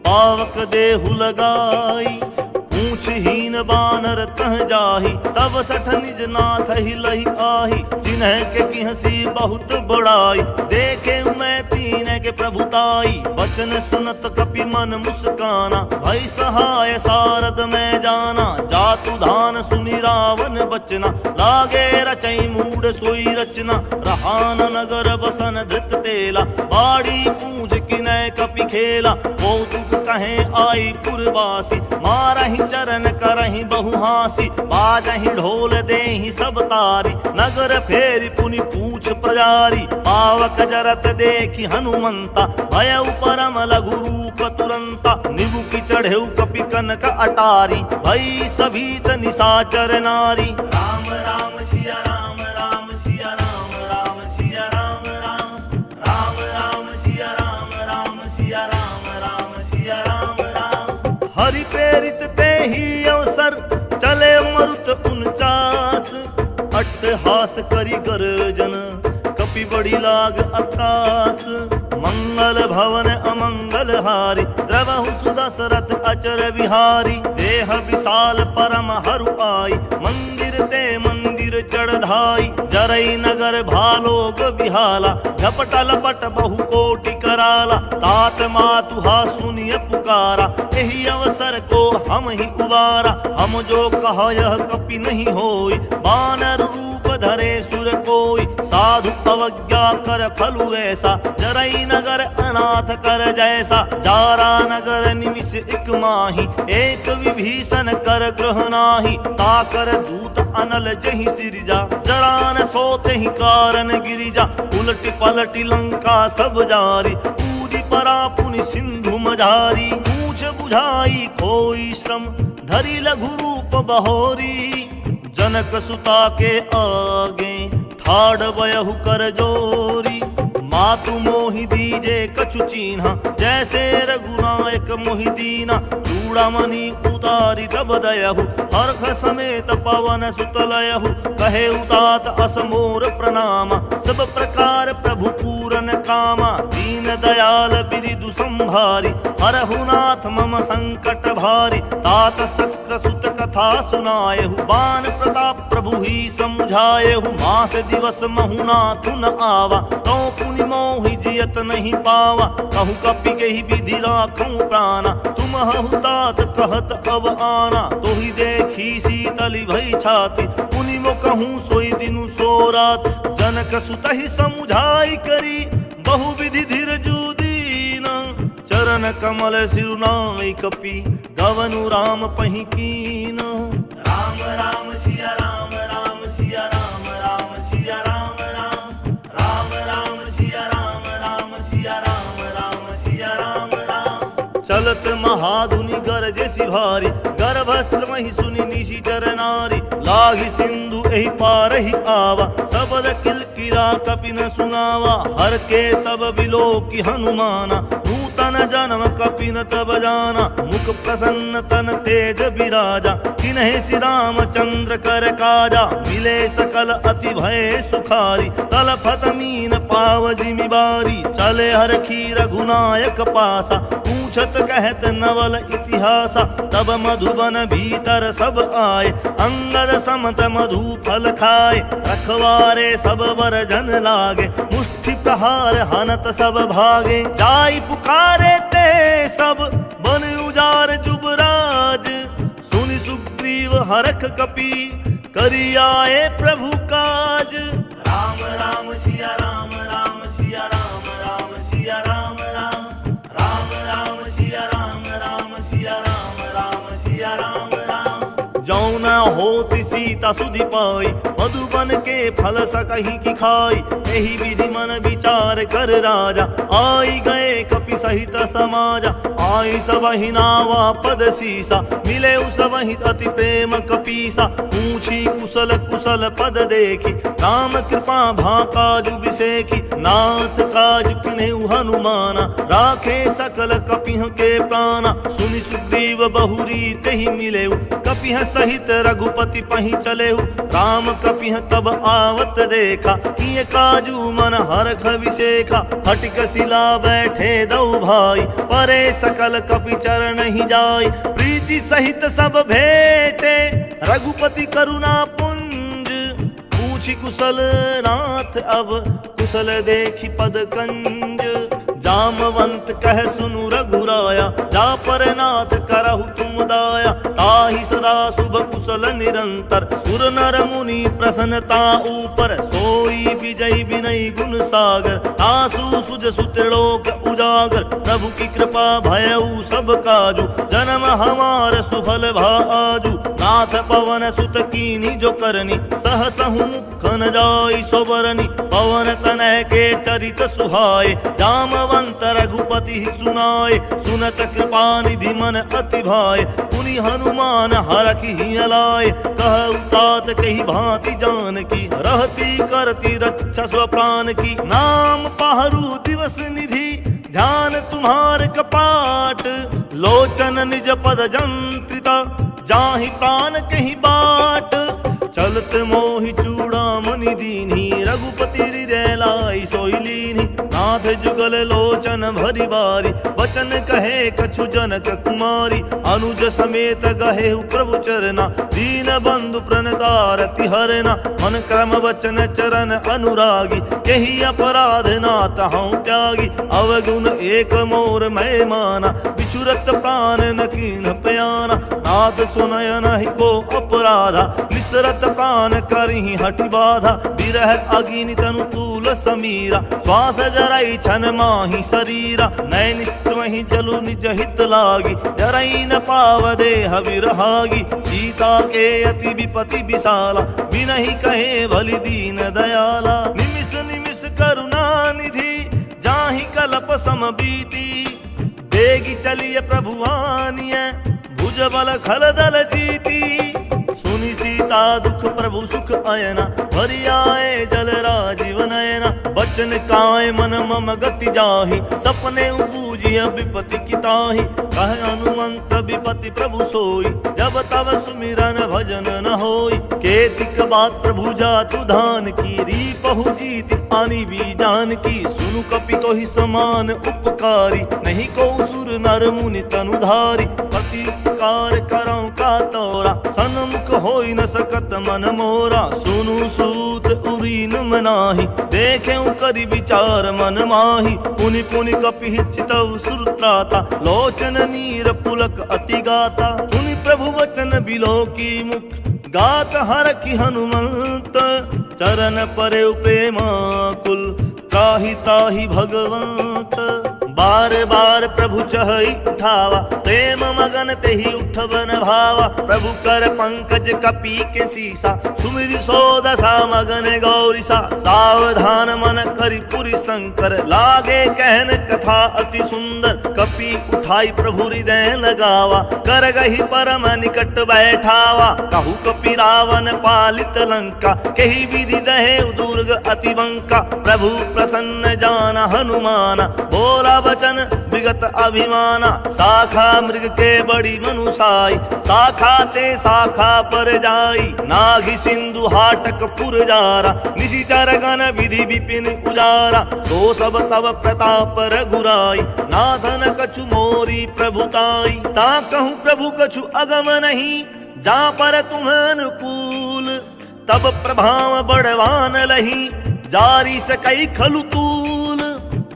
पावक देहु लगाई। पूछहीन बानर तह जाही, तब सठ निज नाथ ही लही आही। जिन्ह के किहसी बहुत बड़ाई, देखे मैं तीन के प्रभुताई। वचन सुनत कपि मन मुस्काना, भई सहाय सारद में जाना। जातु धान सुनि रावण बचना, लागे रचई मूड सोई रचना। रहान नगर बसन धृत तेला, बाड़ी पूछ किनय कपि खेला। कौतुक कहे आई पुरवासी, मारहि चरण करहि बहुहासी। बाजहि ढोल देहि सब तारी, नगर फेरि पुनि पूछ प्रजारी। पावक जरत देखि हनुमंता, भयउ परम लघु रूप तुरंता। निबुकि चढ़ेउ कपि कनक अटारी, भई सभीत निशाचर नारी। राम राम सिया राम, राम सिया राम, राम सिया हास करी गर्जन, कपि बड़ी लाग आकाश। मंगल भवन अमंगल हारी, द्रवहु सुदशरथ अचर बिहारी। देह विशाल परम हरु आई, मंदिर ते मंदिर चढ़ाई। जरई नगर भालोग बिहाला, झपट लपट बहु कोटि कराला। तात मातुहा सुनिय पुकारा, यही अवसर को हम ही उबारा। हम जो कहा यह कपि नहीं होई, बानर रूप धरे सुर कोई। साधु अवज्ञा कर फलु ऐसा, जरई नगर अनाथ कर जैसा। जारा नगर निमिष एक माही, एक विभीषण कर ग्रह नाही। ताकर दूत अनल जहि सिरजा, जरान सोते ही कारण गिरिजा। उलट पलट लंका सब जारी, कूदी परा पुनि सिंधु मझारी। पूछ बुझाई कोई श्रम, धरि लघु रूप बहोरी। जनक सुता के आगे, ठाड़ बयहु कर जोरी। मातु मोहि दीजे कछु चीन्हा, जैसे रघुनायक मोहि दीना। चूड़ामणि उतारी तब दयहु, हर्ष समेत पवन सुतलयहु। कहे उतात असमोर प्रणामा, सब प्रकार प्रभु पूरन कामा। दीन दयाल बिरिदु संभारी, हरहु नाथ मम संकट भारी। तात सक्र सुत कथा सुनायहु, बान प्रताप प्रभु ही समझायहु। मास दिवस महु नाथु न आवा, तो पुनि मोहि जियत नहीं पावा। कहु कपि केहि विधि राखूं प्राणा, तुम हहु तात कहत अब आना। तोहि देखी शीतली भई छाती, पुनि मो कहूँ सोई दिनु सो रात। जनक सुतहि समुझाई करी, बहु विधि धीरजु दीना। चरण कमल सिरुनाई कपि, गवनु राम पहि कीना। राम राम सिया राम, राम सिया राम, राम सिया राम राम। राम राम सिया राम, राम सिया राम, राम सिया राम राम। चलत महाधुनि गरजे सिभारी, गर्भस्त्र महि सुनि निशिचर नारी। लागी सिंधु एहि पार ही आवा, सबद किलकिला कपि न सुनावा। हर के सब बिलोकी हनुमाना, नूतन जन्म कपि न तब जाना। मुख प्रसन्न तन तेज बिराजा, किन्हि श्री रामचंद्र कर काजा। मिले सकल अति भय सुखारी, तलफत मीन पाव जिमि बारी। चले हर खी रघुनायक पासा, पूछत कहत नवल इतिहासा। तब मधुबन भीतर सब आए, अंगद समत मधु फल खाए। रखवारे सब बर जन लागे, मुष्टि प्रहार हनत सब भागे। जाई पुकारे ते सब, बन उजार जुबराज। सुनि सुग्रीव हरख कपि, करि आए प्रभु काज। राम राम सिया राम, राम सिया राम, राम सिया राम राम। राम राम सिया राम, राम सिया राम, राम सिया राम राम। जौन होति सीता सुधि पाई, मधुबन के फल सकहि की खाई। एहि विधि मन विचार कर राजा, आई गए कपि सहित समाजा। आई सबहि नावा पद सीसा, मिले सबहि अति प्रेम कपीसा। पूछी कुशल कुशल पद देखी, राम कृपा भाकाजु बिसेखी। नाथ काज किन्हेउ हनुमाना, राखे सकल कपिह के प्राणा। सुनि सुग्रीव बहुरी तेहि मिलेउ, कपिह सहित रघुपति पहि चलेहु। राम कपिह तब आवत देखा, किए काजू मन हरख विसेखा। हटिक शिला बैठे दऊ भाई, परे सकल कपि चरण ही जाई। प्रीति सहित सब भेटे, रघुपति करुणा पुंज। पूछी कुशल नाथ अब, कुशल देखी पद कंज। जामवंत कह सुनु रघुराया, जा पर नाथ करहु तुम दाया। ताहि सदा शुभ कुशल निरंतर, सुर नर मुनि प्रसन्नता ऊपर। सोई विजय विनय गुण सागर, तासु सुज सुत्रिलोक उजागर। प्रभु की कृपा भयउ सब काजू, जन्म हमार सुफल भाजू। नाथ पवन सुत कीनी जो करनी, सहसहु मुख न जाई सोबरनी। पवन तनय के चरित सुहाए, जामवंत रघुपति सुनाए। सुनत कृपा निधि मन अति भाए, पुनि हनुमान हरखि हियलाए। कहु तात कही भांति जानकी, रहती करती रक्षा स्वप्राण की। नाम पाहरु दिवस निधि, ध्यान तुम्हार कपाट। लोचन निज पद जंत्रिता, जाहि प्राण कहीं बाट। चलत मोहि चूड़ामणि दीन्ही, रघुपति हृदय लाई सोई लीन्ही। नाथ जुगल लोचन भरी बारी, वचन कहे कछु जनक कुमारी। अनुज समेत गहे प्रभु चरना, दीन बंधु प्रणतारति हरना। मन क्रम वचन चरण अनुरागी, यही अपराध नाथ हूँ त्यागी। अवगुण एक मोर मैं माना, बिछुरत प्राण न कीन पयाना। नाथ सुनय नहीं को अपराधा, निसरत प्राण करही हटि बाधा। विरह अग्नि तनु तूल समीरा, श्वास जराई छन माही शरीरा। नैनिष्ठ वही जलु निज हित लागी, जरई न पाव देह विरहागी। सीता के अति विपति विशाला, बिनहि कहे भली दीन दयाला। निमिष निमिष करुणा निधि, जाहि कलप सम बीती। बेगी चलिए प्रभु आनिय, भुज बल खल दल जीती। सुनि सीता दुख प्रभु सुख अयना, भरि आए जल राजीव नयना। बचन काय मन मम गति जाहि, सपने बूझिय विपति किताहि। कह हनुमंत विपति प्रभु सोई, जब तब सुमिरन भजन न होई। केतिक बात प्रभु जातु धान की, रीपहु जीति आनी भी जान की। सुनु कपि तोहि समान उपकारी, नहीं को सुर नर मुनि तनुधारी। पति कार करऊं का तोरा, सन्मुख होई न सकत मन मोरा। सुनु सूत उरीन मनाहि, देखें करि विचार मन माही। पुनि पुनि कपि चितव सुरत्राता, लोचन नीर पुलक अति गाता। सुनि प्रभु वचन बिलो की मुख, गात हरखि हनुमंत। चरण परे प्रेमाकुल, त्राहि त्राहि भगवंत। बार बार प्रभु चहई उठावा, प्रेम मगन तेहि उठबन भावा। प्रभु कर पंकज कपि के सीसा, सुमिरि सो दशा मगन गौरीसा। सावधान मन करि पुरि शंकर, लागे कहन कथा अति सुंदर। कपि उठाई प्रभु हृदय लगावा, कर गही परम निकट बैठावा। कहु कपि रावण पालित लंका, केहि विधि दहे दुर्ग अति बंका। प्रभु प्रसन्न जाना हनुमाना, बोला वचन विगत अभिमाना। शाखा मृग के बड़ी मनुसाई, शाखा ते शाखा पर जाई। नाघि सिंधु हाटक पुरजारा, निशिचर गण विधि विपिन उजारा। तो सब तव प्रताप रघुराई, नाथन कछु मोरी प्रभुताई। ता कहूँ प्रभु कछु अगम नहीं, जा पर तुम अनुकूल। तब प्रभाव बढ़वान लही, जारी सकई खलु तूल।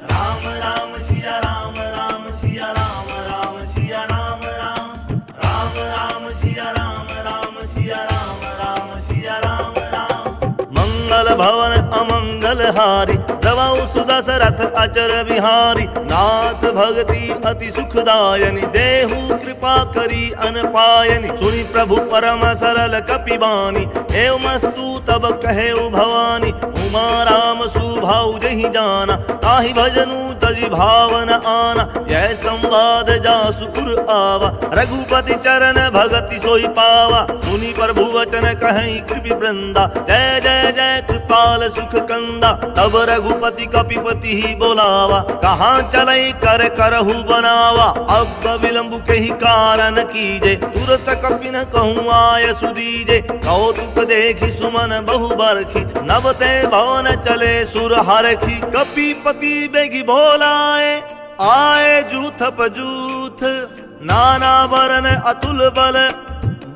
राम राम सिया राम, राम सिया राम, राम सिया राम राम। राम राम सिया राम, राम सिया राम, राम सिया राम राम। मंगल भवन अमंगल हारी, रवौ सुदशरथ अचर बिहारी। नाथ भगति अति सुखदायनि, देहु कृपा करी अनपायनि। सुनि प्रभु परम सरल कपिबानी, एवमस्तु तब कहे भवानी। उमा राम सुभाउ जहि जाना, ताहि भजनु तजि भावन आना। यह संवाद जासु उर आवा, रघुपति चरण भगति सोई पावा। सुनि प्रभु वचन कहि कृपि वृंदा, जय जय जय कृपाल सुख कंदा। तब रघुपति कपिपति ही बोलावा, कहाँ चलई कर करहु बनावा। अब विलंब के ही कारण कीजे, तुरत कपि न कहूँ आय सुदीजे। कौतुक देखि सुमन बहु बरखी, नभ ते भवन चले सुर हरखी। कपिपति बेगी बोलाए, आए जूथ पजूथ। नाना वरन अतुल बल,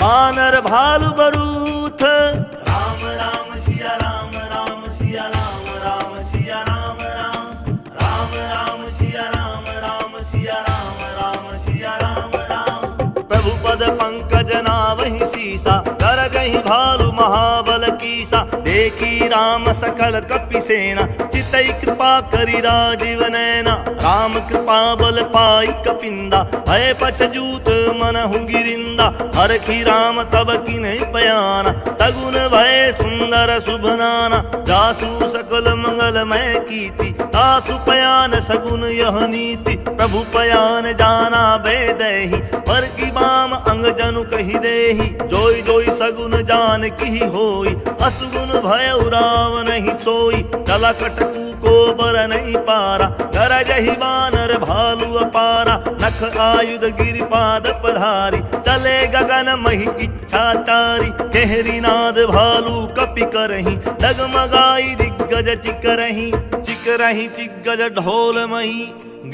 बानर भालु बरूथ। राम राम सिया राम, राम सिया राम, राम सिया राम राम। राम राम सिया राम, राम सिया राम, राम सिया राम राम। प्रभु पद पंकज नावहि सीसा, कर गही भालु महाबल कीसा। देखी राम सकल कपि सेना, चितई कृपा करी राजीव नैना। राम कृपा बल पाई कपिंदा, भय पछजूत मनहु गिरिंदा। हरखी राम तब किन्हि पयाना, सगुन भय सुंदर शुभ नाना। जासु सकल मंगलमय कीति, तासु पयान सगुन यह नीति। प्रभु पयान जाना बेदहि, पर की बाम अंग जनु कहि देहि। जोई जोई सगुन जान की होई, असुगुन भय राव नहीं सोई। चला कटकू को बर नहीं पारा, गरजहि बानर भालू अपारा, नख आयुध गिरिपाद पधारी, चले गगन मही इच्छाचारी, केहरी नाद भालू कपि करही, डगमगाई दिग्गज चिकरही, चिकरही दिग्गज ढोल मही,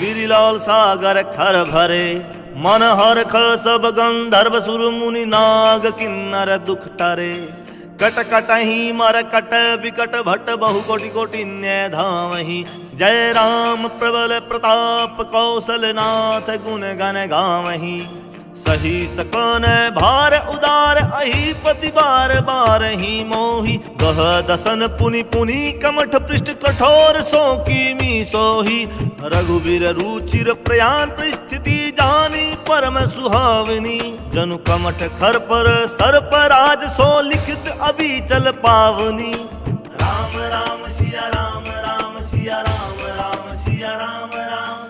गिरिलाल सागर खर भरे, मन हरख सब गंधर्व सुर मुनि नाग किन्नर दुख टरे, कट कटहि मर कट विकट भट बहु कोटि कोटि न्याय धामहि, जय राम प्रबल प्रताप कौशलनाथ गुण गण गावहि, सही सकन भार उदार अहि पति बार बार ही मोहि, गह दसन पुनि पुनि कमठ पृष्ठ कठोर सो कीमी सोही, रघुवीर रुचिर प्रयाण परिस्थिति जानी परम सुहावनी, जनु कमठ खर पर सर पर राज सो लिखित अभी चल पावनी, राम राम सिया राम राम सिया राम राम सिया राम राम,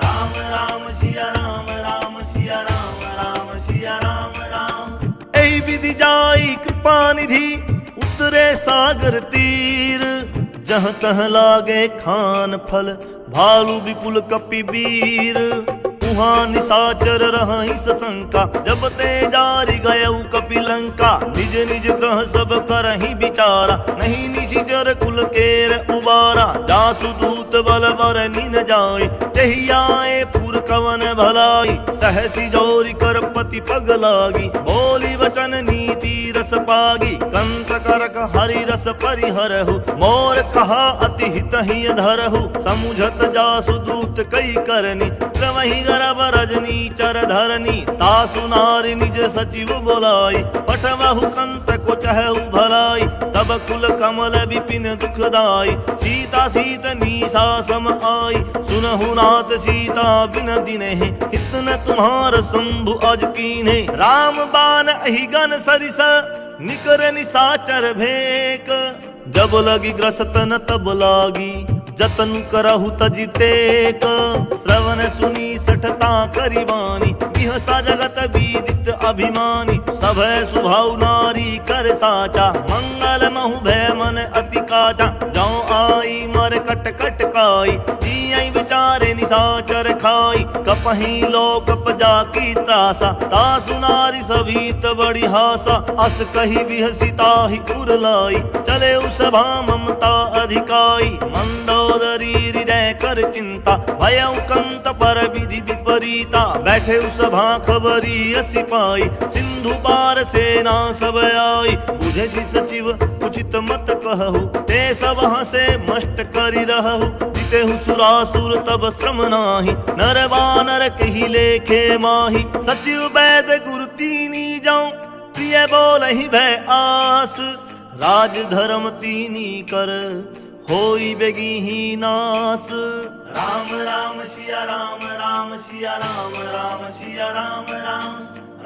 राम राम सिया राम राम सिया राम राम सिया राम राम, ऐ विधि जाई कृपा निधि उतरे सागर तीर, जहाँ तह लागे खान फल भालू विपुल कपि वीर, उहाँ निशाचर रहि सशंका, जब ते जारी गयउ कपि लंका, निज निज ग्रह सब करहि विचारा, नहीं निशिचर कुल केर उबारा, जासु दूत बल बर नीन जाय, तेहि आए पुर कवन भलाई, सहसी जोरी कर पति पग लागी, बोली वचन नीति रस पागी, कंत करक हरि रस परिहरहु, मोर कहा अति हित ही धरहु, समुझत जासु दूत कई करनी, त्रवहि गर्भ रजनी चर धरनी, तासु नारी निज सचिव बोलाई, पठवहु कंत को चहु भलाई, तब कुल कमल विपिन दुखदाई, सीता सीत निशा सम आई, सुनहु नाथ सीता बिन दिनहि, हित न तुम्हार शंभु अज कीन्हे, राम बाण अहि गन सरिस निकर निशाचर भेक, जब लगी ग्रसतन तब लागी, जतन करहु तजि टेक, श्रवण सुनी सठता करिवानी, बिहसा जगत विदित अभिमानी, सभय सुभाव नारी कर साचा, मंगल महु भय मन अति काचा, जौ आई मर कट कट काई, जियहि विचारे निशाचर खाई, कपहि लोक पजा की त्रासा, तासु नारी सभीत बड़ी हासा, अस कही बिहसिता ही उरलाई, चले उस भा ममता अधिकाई, मंदोदरी हृदय कर चिंता, भयउ कंत पर विधि विपरीता, बैठे उस भा खबरी असी पाई, सिंधु पार सेना सब आई, बुझे सचिव उचित मत कहु, ते सब हसे मष्ट करि रहु, जितेहु सुरासुर तब श्रम नाही, नर वानर कहि लेखे माही, सचिव वैद गुरु तीनी जाऊं, प्रिय बोलहि भय आस, राज धर्म तीनी कर होई बेगी नास, राम राम सिया राम राम सिया राम राम सिया राम राम,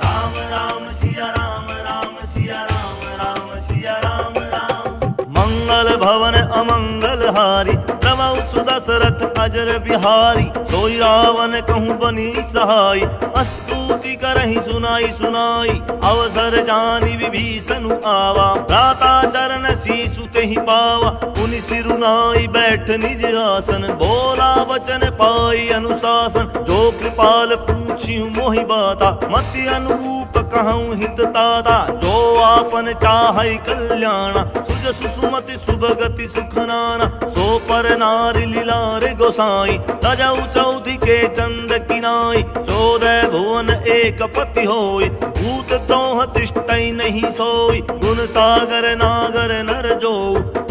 राम राम सिया राम राम सिया राम राम सिया राम राम, मंगल भवन अमंगल हारी, प्रभु सुदशरथ अजर बिहारी, सोई रावण कहूँ बनी सहाय, स्तुति करहि सुनाई सुनाई, अवसर जानी विभीषण आवा, भ्राता चरण शीसु तेहि पावा, पुनि सिरुनाई बैठ निज आसन, बोला वचन पाई अनुशासन, जो कृपाल पूछिउ मोहि बाता, मति अनुरूप कहूँ हित ताता, जो आपन चाहै कल्याणा, सुज सुसुमति सुभगति सुख नाना, सो पर नारी लीला रे गोसाई, तजौ चौधि के चंद किनाई, 14 भुवन एक पति होय, भूत द्रोह तिष्ठै नहीं सोई, गुण सागर नागर नर जो,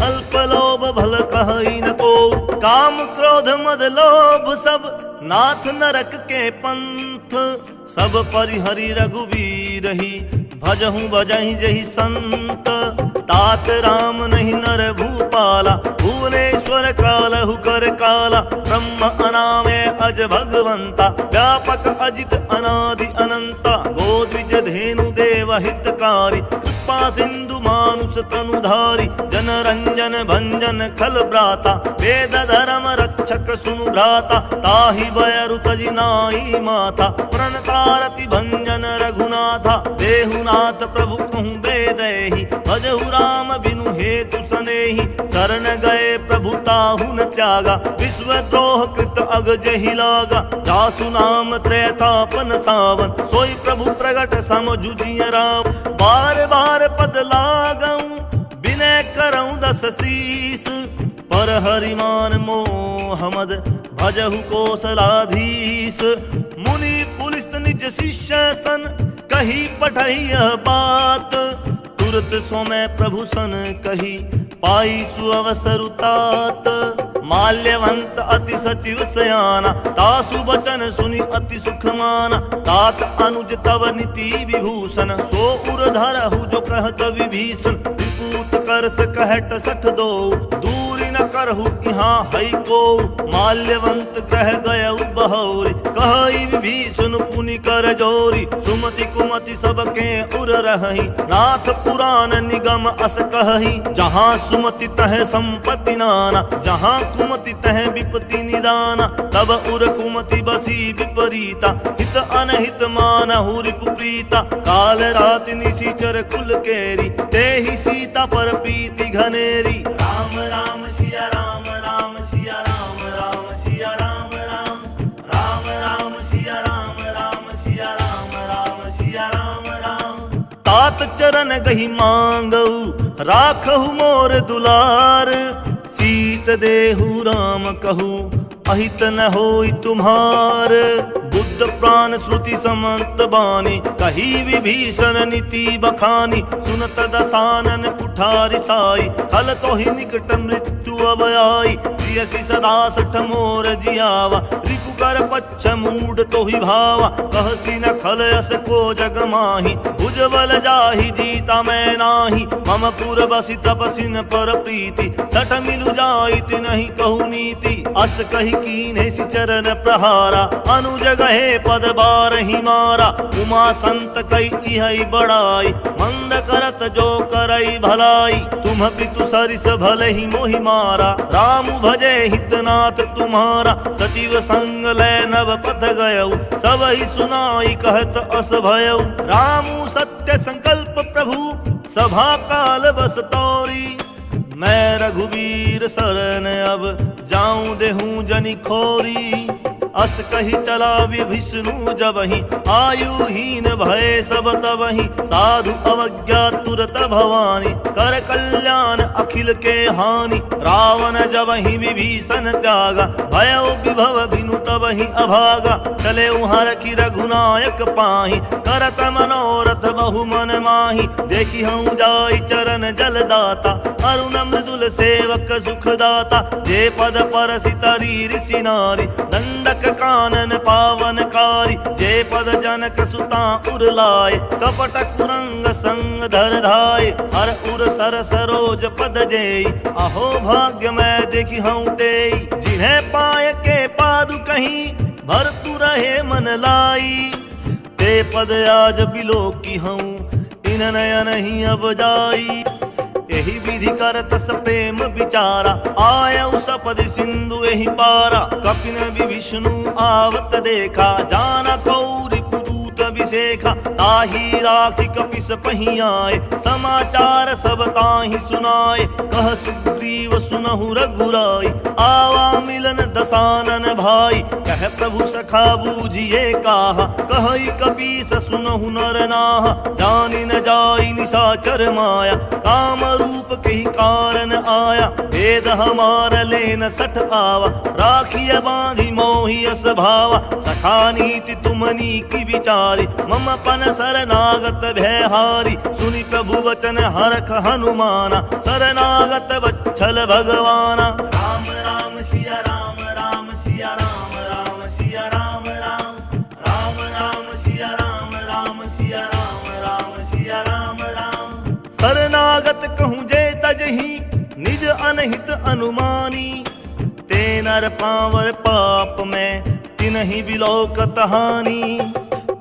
अल्प लोभ भल कहै न को, काम क्रोध मद लोभ सब नाथ नरक के पंथ, सब परिहरि रघुवीर ही, भजहु भजहि जहि संत, तात राम नहीं नर भूपाला, भुवनेश्वर कालहु कर काला, ब्रह्म अनामय अज भगवंता, व्यापक अजित अनादि अनंता, गोद्विज धेनु देव हितकारी, कृपा सिंधु मानुष तनुधारी, जन रंजन भंजन खल ब्राता, वेद धर्म रक्षक जनक सुनु भ्राता, ताहि बयरु तजि नाई माथा, प्रणतारति भंजन रघुनाथा। देहुनाथ प्रभु कहूँ दे देहि, भजहु राम बिनु हेतु सनेहि। शरण गए प्रभु ताहु न त्यागा, विश्वद्रोह कृत अग जहि लागा। जासु नाम त्रैतापन सावन, सोई प्रभु प्रगट समझुजिय राम। बार बार पद लागऊं, विनय करऊं दस शीस। पर हरिमान मोहम्मद भजहु कौशलाधीश। मुनि पुलिस निज शिष्य सन, कही पठई यह बात। तुरत सोमै प्रभु सन कही, पाई सुअवसरु तात। माल्यवंत अति सचिव सयाना, तासु बचन सुनि अति सुख माना। तात अनुज तव नीति विभूषण, सो उर धरहु जो कहत विभीषण। विपूत करस कहट सठ दो, दूरी न करहु यहाँ हई को। माल्यवंत ग्रह गयउ बहोरी, कहई विभीषण पुनि कर जोरी। सुमति कुमति सबके उर रहहि, नाथ पुराण निगम अस कहहि। जहाँ सुमति तह संपत्ति नाना, जहाँ कुमति तह विपत्ति निदाना। तब उर कुमति बसी विपरीता, हित अनहित मानहु रिपुप्रीता। काल रात निशिचर कुल केरी, तेहि सीता पर प्रीति घनेरी। राम राम सिया राम, राम सिया राम, राम सिया राम राम। राम राम सिया राम, राम सिया राम, राम सिया राम राम। तात चरण गहि मांगऊ, राखहु मोर दुलार। सीत देहु राम कहू, अहित न होई तुम्हार। बुद्ध प्राण श्रुति समंत बानी, कही विभीषण नीति बखानी। सुनत दसानन कुठारि साई, खल तो ही निकट मृत्यु अब आई। प्रियसी सदा सठ मोर जियावा, रिपु कर पच्छ मूड तो ही भावा। कहसी न खल यस को जग माही, भुजबल जाहि जीता मैं नाही। मम पुर बसी तपसिन पर प्रीति, सठ मिलु जाइत नहीं कहु नीति। अस कही कीन्हे सि चरण प्रहारा, अनुज गहे पद बारहि मारा। उमा संत कई इहै बड़ाई, मंद करत जो करई भलाई। तुम पितु सरिस भले ही मोहि मारा, राम भजे हितनाथ तुम्हारा। सचिव संग लय नव पथ गयऊ, सबहि सुनाई कहत अस भयऊ। रामु सत्य संकल्प प्रभु, सभा काल बस तौरी। मैं रघुवीर शरण अब, जाऊं देहूं जनि खोरी। अस कही चला विभीषणु जबहि, आयुहीन भय सब तबहि। साधु अवज्ञा तुरत भवानी, कर कल्याण अखिल के हानि। रावण जबहि विभीषण त्यागा, भयो विभव बिनु तबहि अभागा। चले उहर की रघुनायक पाहि, करत मनोरथ बहु मन माहि। देखी हूँ जाई चरण जलदाता, अरुण मृदुल सेवक सुखदाता। जे पद परसि तरी ऋषि नारी, दंडक कानन पावनकारी। जे पद जनक सुता उरलाए, कपट कुरंग संग धर धाय। हर उर सर सरोज पद जेई, अहो भाग्य मैं देखी हूँ तेई। जिन्हें पाए के पादु कहीं, भर तु रहे मन लाई। ते पद आज बिलो की हूँ, इन नयन ही अब जाई। यही विधि करत स प्रेम विचारा, आयउ सपद सिंधु एहि पारा। कपिन विभीषणु आवत देखा, जाना कौरि पुरूत विशेखा। ताहि राखी कपिस पहि आए, समाचार सब ताहि सुनाए। कह सुग्रीव सुनहु रघुराई, आवा मिलन दसानन भाई। कह प्रभु सखा बूझिए काहा, कहई कपीस सुनहु नर नाहा। जानि न जाई निशाचर माया, काम रूप कही कारण आया। भेद हमार लेन सठ आवा, राखिय बांधि मोहि अस भावा। सखा नीति तुमनी की विचारी, मम पन शरणागत भयहारी। सुनि प्रभु वचन हरख हनुमाना, शरणागत वत्सल भगवाना। राम राम सिया राम, राम सिया राम, राम सिया राम राम। राम राम सिया राम, राम सिया राम, राम सिया राम राम। शरणागत कहूँ जे तजहि, निज अनहित अनुमानी। ते नर पावर पाप में, तिनहि बिलोकत हानि।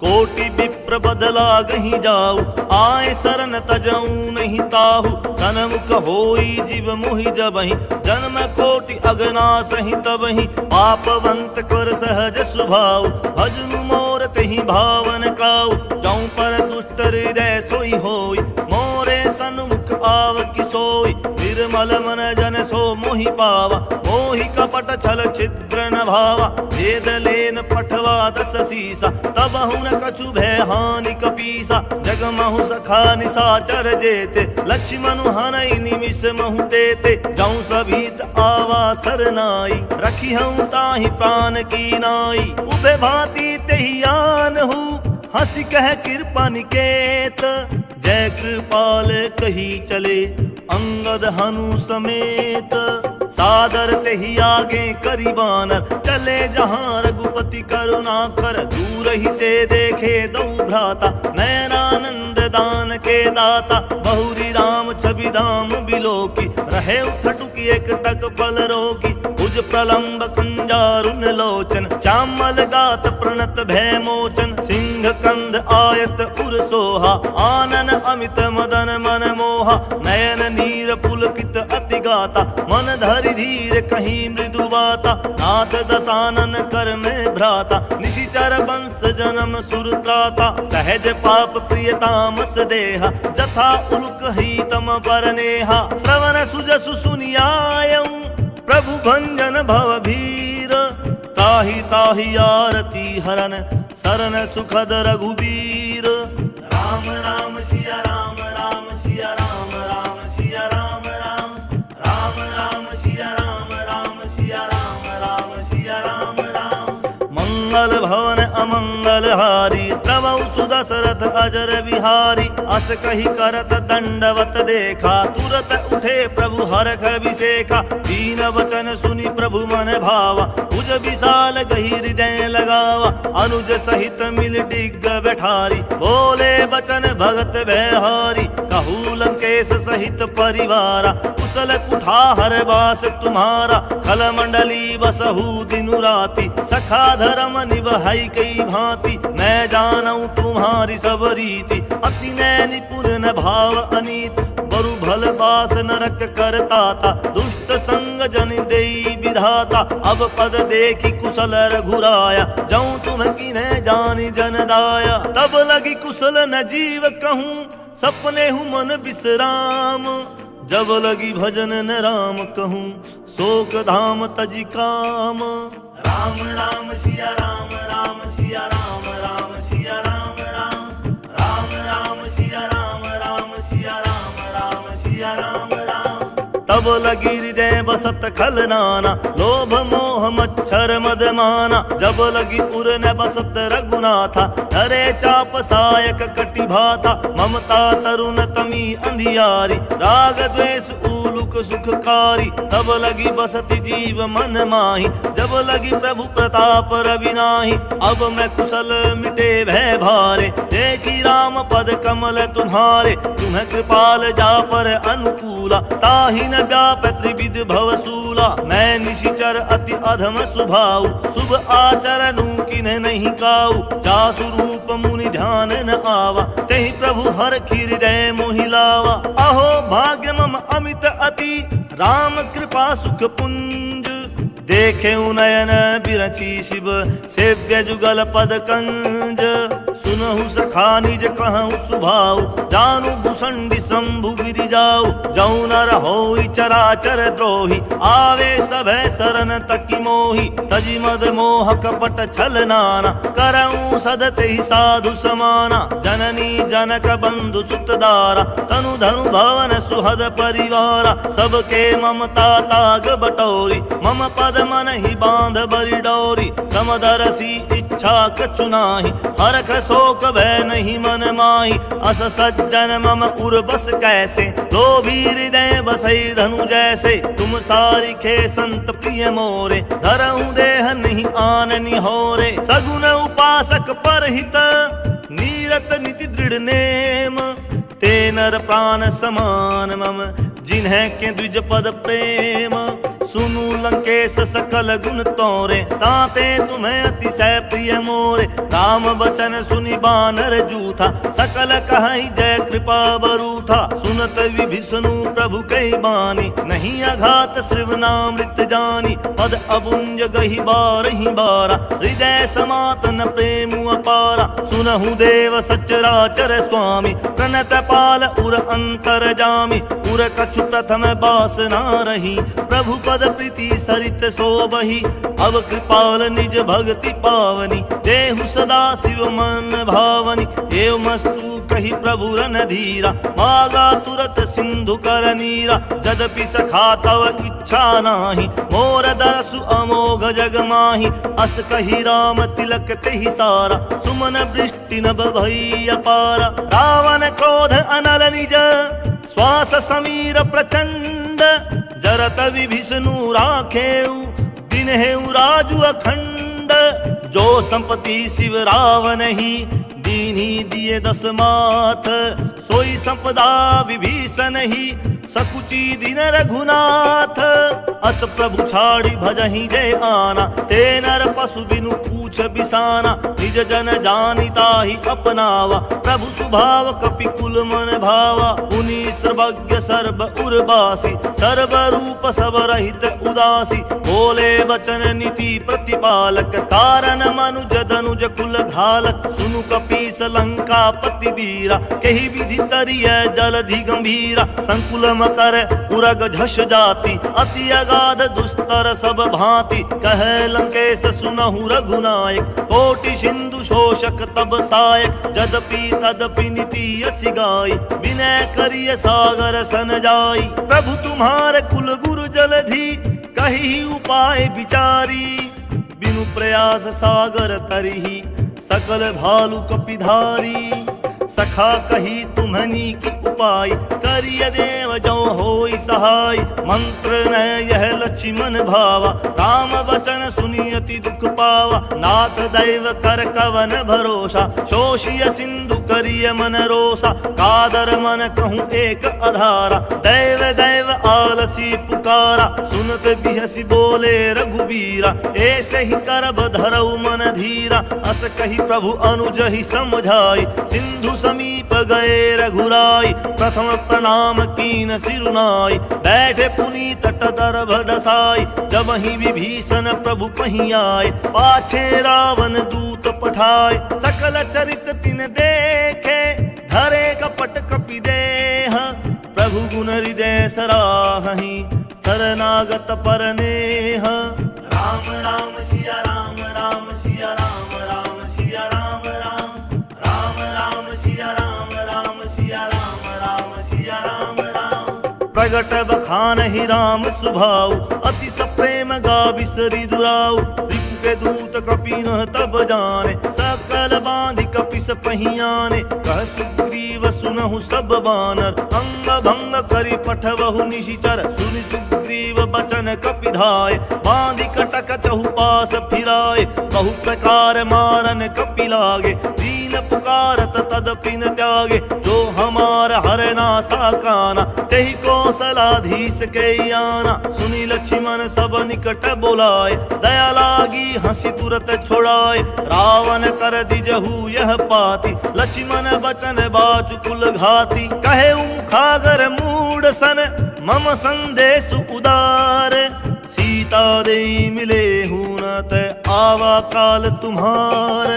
कोटि विप्र बदला गही जाऊ, आए शरण तजऊ नहीं ताहू। सनमुख होई जीव मोहि जबहि, जन्म कोटि अगना सही तबहि। पापवंत कर सहज स्वभाव, भजनु मोर तेहि भावन काऊ। जाऊं पर दुष्ट हृदय सोई होई, मोरे सन्मुख आव कि सोई। निर्मल मन जन सो मोहि पावा, मोहि कपट छल छिद्र न भावा। वेद लेन पठवा दस सीसा, तब न कछु भय हानि कपीसा। जगमहु सखा निसाचर जेते, लक्ष्मण हनई निमिष महु देते। जाऊं सभीत आवा सरनाई, रखी हूँ ताहि प्राण की नाई। उभे भांति तेहि आन हूँ, हंसी कह कृपा निकेत। जय कृपाल कही चले, अंगद हनु समेत। सादर तेहि आगे करी बानर, चले जहाँ रघुपति करुणा कर। दूर ही ते देखे दो भ्राता, नयनानंद दान के दाता। बहुरी राम छवि धाम बिलोकी, रहे उठटुकी एक टक पल रोकी। भुज प्रलंब कंजारुन लोचन, चामल गात प्रणत भय मोचन। सिंह कंध आयत उर सोहा, आनन अमित मदन मन मोहा। नयन नीर पुलकित अति गाता, मन धरि धीर कहीं मृदु बाता। नाथ दसानन कर में भ्राता, निशिचर वंश जन्म सुरत्राता। सहज पाप प्रिय तामस देहा, जथा उल्क ही तम पर नेहा। श्रवण सुजसु सुनियायऊं, प्रभु भंजन भव भीर। ताहि ताहि आरती हरन, शरण सुखद रघुबीर। राम राम सिया राम, राम सिया राम, राम सिया राम राम। राम राम सिया राम, राम सिया राम, राम सिया राम राम। मंगल भवन अमंगल हारी, प्रभु सुदशरथ अजर बिहारी। अस कही करत दंडवत देखा, तुरत उठे प्रभु हरख अभिषेका। दीन वचन सुनि प्रभु मन भावा, भुज विशाल गही हृदय लगावा। अनुज सहित मिल डिग बैठारी, बोले बचन भगत भयहारी। कहू लंकेश सहित परिवारा, कुशल कुठार बास तुम्हारा। खल मंडली बसहु दिनु राति, सखा धर्म निभाई कई भांति। मैं जानऊं तुम्हारी सब रीति, अति नय निपुण न भाव अनीत। बरु भल बास नरक करता था, दुष्ट संग जन देई विधाता। अब पद देखी कुशल रघुराया, जाऊं तुम किन्हे जानी जन दाया। तब लगी कुशल न जीव कहूँ, सपने हूँ मन विश्राम। जब लगी भजन न राम कहूँ, शोक धाम तजी काम। राम राम सिया राम, राम सिया राम, राम सिया राम राम। राम राम सिया राम, राम सिया राम, राम सिया राम राम। तब लगी हृदय बसत खल नाना, लोभ मोह मच्छर मद माना। जब लगी उर न बसत रघुनाथा, धरे चाप सायक कटि भाथा। ममता तरुण तमी अंधियारी, राग द्वेष उलुक सुखकारी। तब लगी बसति जीव मन माही, जब लगी प्रभु प्रताप रवि नाही। अब मैं कुशल मिटे भय भारे, देखी राम पद कमल तुम्हारे। तुम्हें कृपाल जा पर अनुकूला, ताहि न व्याप त्रिविध भवसूला। मैं निशिचर अति अधम स्वभाव, शुभ आचरणु किन्ह नहीं काऊ। जासु रूप मुनि ध्यान न आवा, तेहि प्रभु हर हृदय मोहि लावा। अहो भाग्य मम अमित अति, राम कृपा सुख पुंज। देखे नयन बिरची शिव, सेव्य जुगल पद कंज। सुनहु सखा निज कहूँ सुभाव, जानू भूषण शंभु गिरि जाऊ। जऊ नर होई चराचर द्रोही, आवे सभय शरण तकी मोही। तजी मद मोह कपट छल नाना, करऊँ सदते ही साधु समाना। जननी जनक बंधु सुत दारा, तनु धनु भवन सुहद परिवारा। सबके ममता ताग बटोरी, मम पद मन ही बांध बरि डोरी। समदरसी इच्छा कछु नाही, हरख शोक भय नहीं मन माही। अस सज्जन मम उर बस कैसे, लोभी हृदय बसई धनु जैसे। तुम सारिखे संत प्रिय मोरे, धरऊं देह नहीं आन निहोरे। सगुन उपासक परहित, नीरत नीति दृढ़ नेम। ते नर प्राण समान मम, जिन्हें के द्विज पद प्रेम। सुनु लंकेश सकल गुण तोरे, ताते तुम्हें अतिशय प्रिय मोरे। राम बचन सुनि बानर जूथा, सकल कहई जय कृपा बरूथा। सुनत विभीषणु प्रभु कई बानी, नहीं अघात श्रवणामृत जानी। पद अबुंज गही बारहि बारा, हृदय समातन प्रेम अपारा। सुनहु देव सचराचर स्वामी, प्रणत पाल उर अंतर जामी। उर कछु प्रथम बास ना रही, प्रभु पद प्रीति सरित सोबही। अब कृपाल निज भक्ति पावनी, देहु सदा शिव मन भावनी। एवमस्तु कही प्रभु रणधीरा, मागा तुरत सिंधु कर नीरा। यद्यपि सखा तव इच्छा नाही, मोर दरसु अमोघ जग माही। अस कही राम तिलक तेहि सारा, सुमन वृष्टि नभ भई अपारा। रावण क्रोध अनल निज, श्वास समीर प्रचंड। जरत विभीषणु राखेउ, दिनहेउ राजु अखंड। जो संपत्ति शिव रावण ही, दीन्ही दिए 10 माथ। सोई संपदा विभीषण ही, सकुची दिन रघुनाथ। अस प्रभु छाड़ी भजहि जय आना, ते नर पशु बिनु पूछ बिसाना। निज जन जानिता ही अपनावा, प्रभु स्वभाव कपि कुल मन भावा। मुनि सर्वज्ञ सर्व उर्वासी, सर्व रूप सब रहित उदासी। बोले वचन नीति प्रतिपालक, कारण मनुज दनुज कुल घालक। सुनु कपीस लंका पति वीरा, कही विधि तरिय जलधि गंभीरा। संकुल मकर उरग झष जाति, अति अगाध दुस्तर सब भांति। कहे लंकेश सुनहु रघुनायक, कोटि सिंधु शोषक तब सायक। यद्यपि तदपि नीति यसी गाई, विनय करिय सागर सन जाई। प्रभु तुम्हारे कुल गुरु जलधि, कही उपाय विचारी। बिनु प्रयास सागर तरही, सकल भालु कपिधारी। सखा कही तुम्हनी की उपाय, करिय देव जो होई सहाय। मंत्र न यह लक्ष्मण भावा, राम वचन सुनि अति दुख पावा। नाथ दैव कर कवन भरोसा, शोषिय सिंधु करिय मन रोसा। कादर मन कहूँ एक आधारा, दैव दैव आलसी पुकारा। सुनत बिहसी बोले रघुबीरा, ऐसे ही करब धरऊ मन धीरा। अस कही प्रभु अनुज ही समझाई, सिंधु समीप गए रघुराई। प्रथम प्रणाम कीन सिरुनाई, बैठे पुनि तट दर्भ डसाई। जब ही विभीषण प्रभु पही आए, पाछे रावण दूत पठाए। सकल चरित तिन देखे, धरे कपट कपि देह। प्रभु गुण हृदय सराहि, शरणागत पर नेह। राम राम सिया राम, राम सिया राम, राम सिया राम राम। राम राम सिया राम, राम सिया राम, राम सिया राम राम। प्रगट बखान ही राम सुभाऊ, अति सप्रेम गाविसरि दुराऊ। रिपु के दूत कपि न तब जाने, सकल बांधि कपिस पहियाने। कह सुग्रीव सुनहु सब बानर, अंग भंग करि पठवहु निशिचर। सुनि सुग्रीव बचन कपि धाय, बांधि कटक चहुपास फिराए। बहु प्रकार मारन कपि लागे, दीन पुकारत तदपि न त्यागे। जो हमार हरना साकाना, तेहि कौशलाधीश के आना। सुनि लक्ष्मण सब निकट बोलाए, दया लागी हंसी तुरत छोड़ाए। रावण कर दिजहु यह पाती, लक्ष्मण बचन बाचु कुल घाती। कहे मुखागर मूड सन, मम संदेश उदार। सीता दे मिले हूँ न ते आवा काल तुम्हार।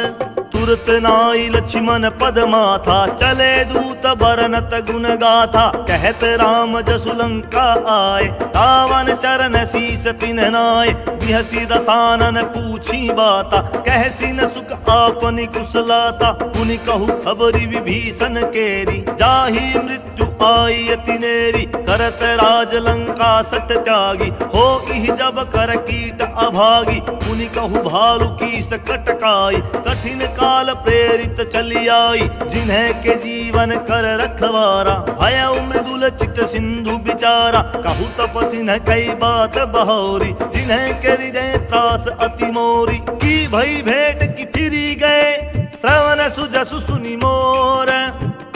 तुरत नाई लक्ष्मण पद माथा, चले दूत बरनत गुण गाथा। कहत राम जसु लंका आए, रावण चरण शीस तिन्ह नाय। बिहसी दसानन पूछी बाता, कहसी न सुख आपनि कुशलाता। पुनि कहु खबरि विभीषण केरी, जाहि मृत्यु आई अति नेरी। करत राज लंका सत त्यागी, हो इह जब कर कीट अभागी। पुनि कहु भालु की सकटकाई, कठिन काल प्रेरित चली आई। जिन्हें के जीवन कर रखवारा, भय मृदुल चित सिंधु बिचारा। कहु तपसी न कई बात बहोरी, जिन्हें के हृदय त्रास अति मोरी। की भई भेंट की फिरी गए, श्रवण सुजसु सुनि मोर।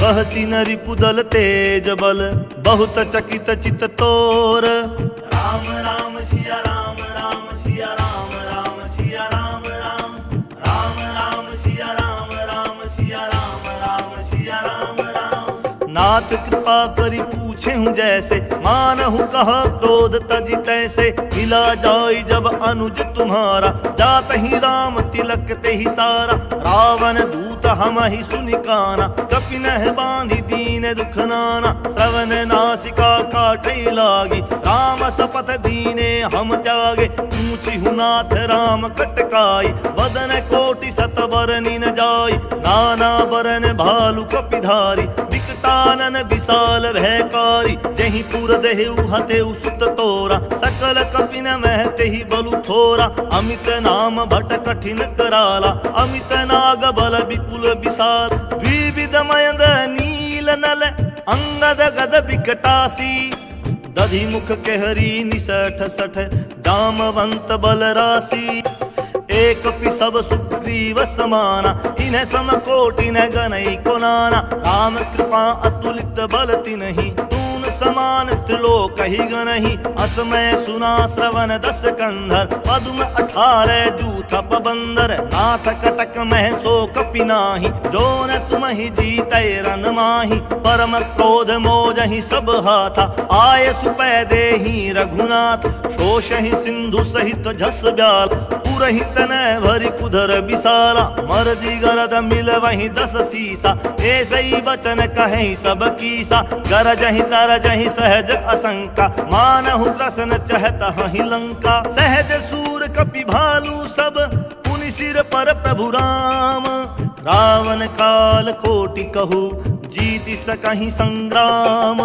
कहसी न रिपुदल तेज बल, बहुत चकित चित तोर। राम राम सिया नाथ कृपा करी पूछे हूँ जैसे, मानहु कहा क्रोध तजी तैसे। मिला जाई जब अनुज तुम्हारा, जात ही राम तिलक ते ही सारा। रावण दूत हम ही सुनि काना, कपिनह बांधि दीन दुख नाना। श्रवण नासिका काटई लागी, राम सपथ दीने हम त्यागे। पूछी हूँ नाथ राम कटकाई, वदन कोटि सत बरनि न जाई। नाना बरन भालु कपिधारी, विकटानन विशाल भयकारी। जहि पुर देहु हतेउ सुत तोरा, सकल कपिन महते ही बलु थोरा। अमित नाम भट कठिन कराला, अमित नाग बल विपुल विशाल। द्विविध मयंद नील नल, अंगद गद विकटासी। दधि मुख केहरी निसठ सठ, जामवंत बल राशि। एक पि सब सुग्रीव समाना, इन्हें सम कोटि न गनई को नाना। राम कृपा अतुलित बल तिन्हि, तून समान त्रिलोक ही गनहि। असमय सुना श्रवण दस कंधर, पद्म 18 जूथ पबंदर। नाथ कटक मह सो कपि नाही, जो न तुम ही जीतै रन माही। परम क्रोध मोजहि सब हाथा, आय सुपै देहि रघुनाथ। शोषहि सिंधु सहित झस ब्याल, पुरहित न भरि कुधर विसाला। मर्जी गरद मिल वही 10 सीसा, ऐसे ही वचन कहे सब कीसा। गरजहि तरजहि सहज असंका, मानहु प्रसन्न चहत हहि लंका। सहज सूर कपि भालू सब, पुनि सिर पर प्रभु राम। रावण काल कोटि कहू, जीति सकहि संग्राम।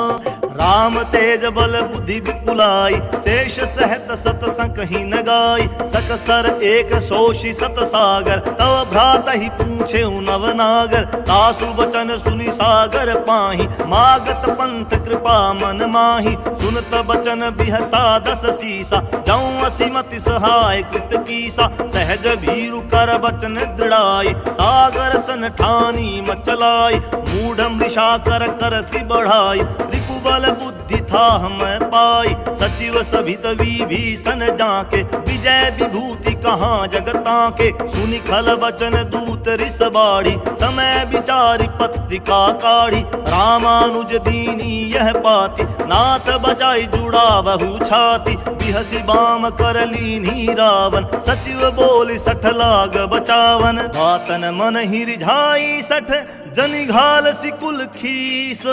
राम तेज बल बुद्धि विपुलाई, शेष सहत सत संकहि न गाई। सकसर एक शोषि सत सागर, तव भ्रात ही पूछे नवनागर। तासु वचन सुनि सागर पाहि, मागत पंथ कृपा मन माहि। सुनत बचन बिहसा 10 सीसा, जऊँ असिमति सहाय कृत कीसा। सहज भीरु कर बचन दृढ़ाई, सागर सन ठानी मचलाई। मूढ़ मृषा कर करसि बढ़ाई, रिपुबल बुद्धि था हम पाई। सचिव सभित विभीषण जाके, विजय विभूति कहाँ जगता के। सुनि खल वचन दूत रिस बाड़ी, समय विचारि पत्रिका काढ़ी। रामानुज दीनी यह पाती, नाथ बजाई जुड़ा बहु छाती। बिहसी बाम कर लीनी रावण, सचिव बोली 60 लाग बचावन। बातन मन ही रिझाई 60, जनि घाल सिकुल खीस।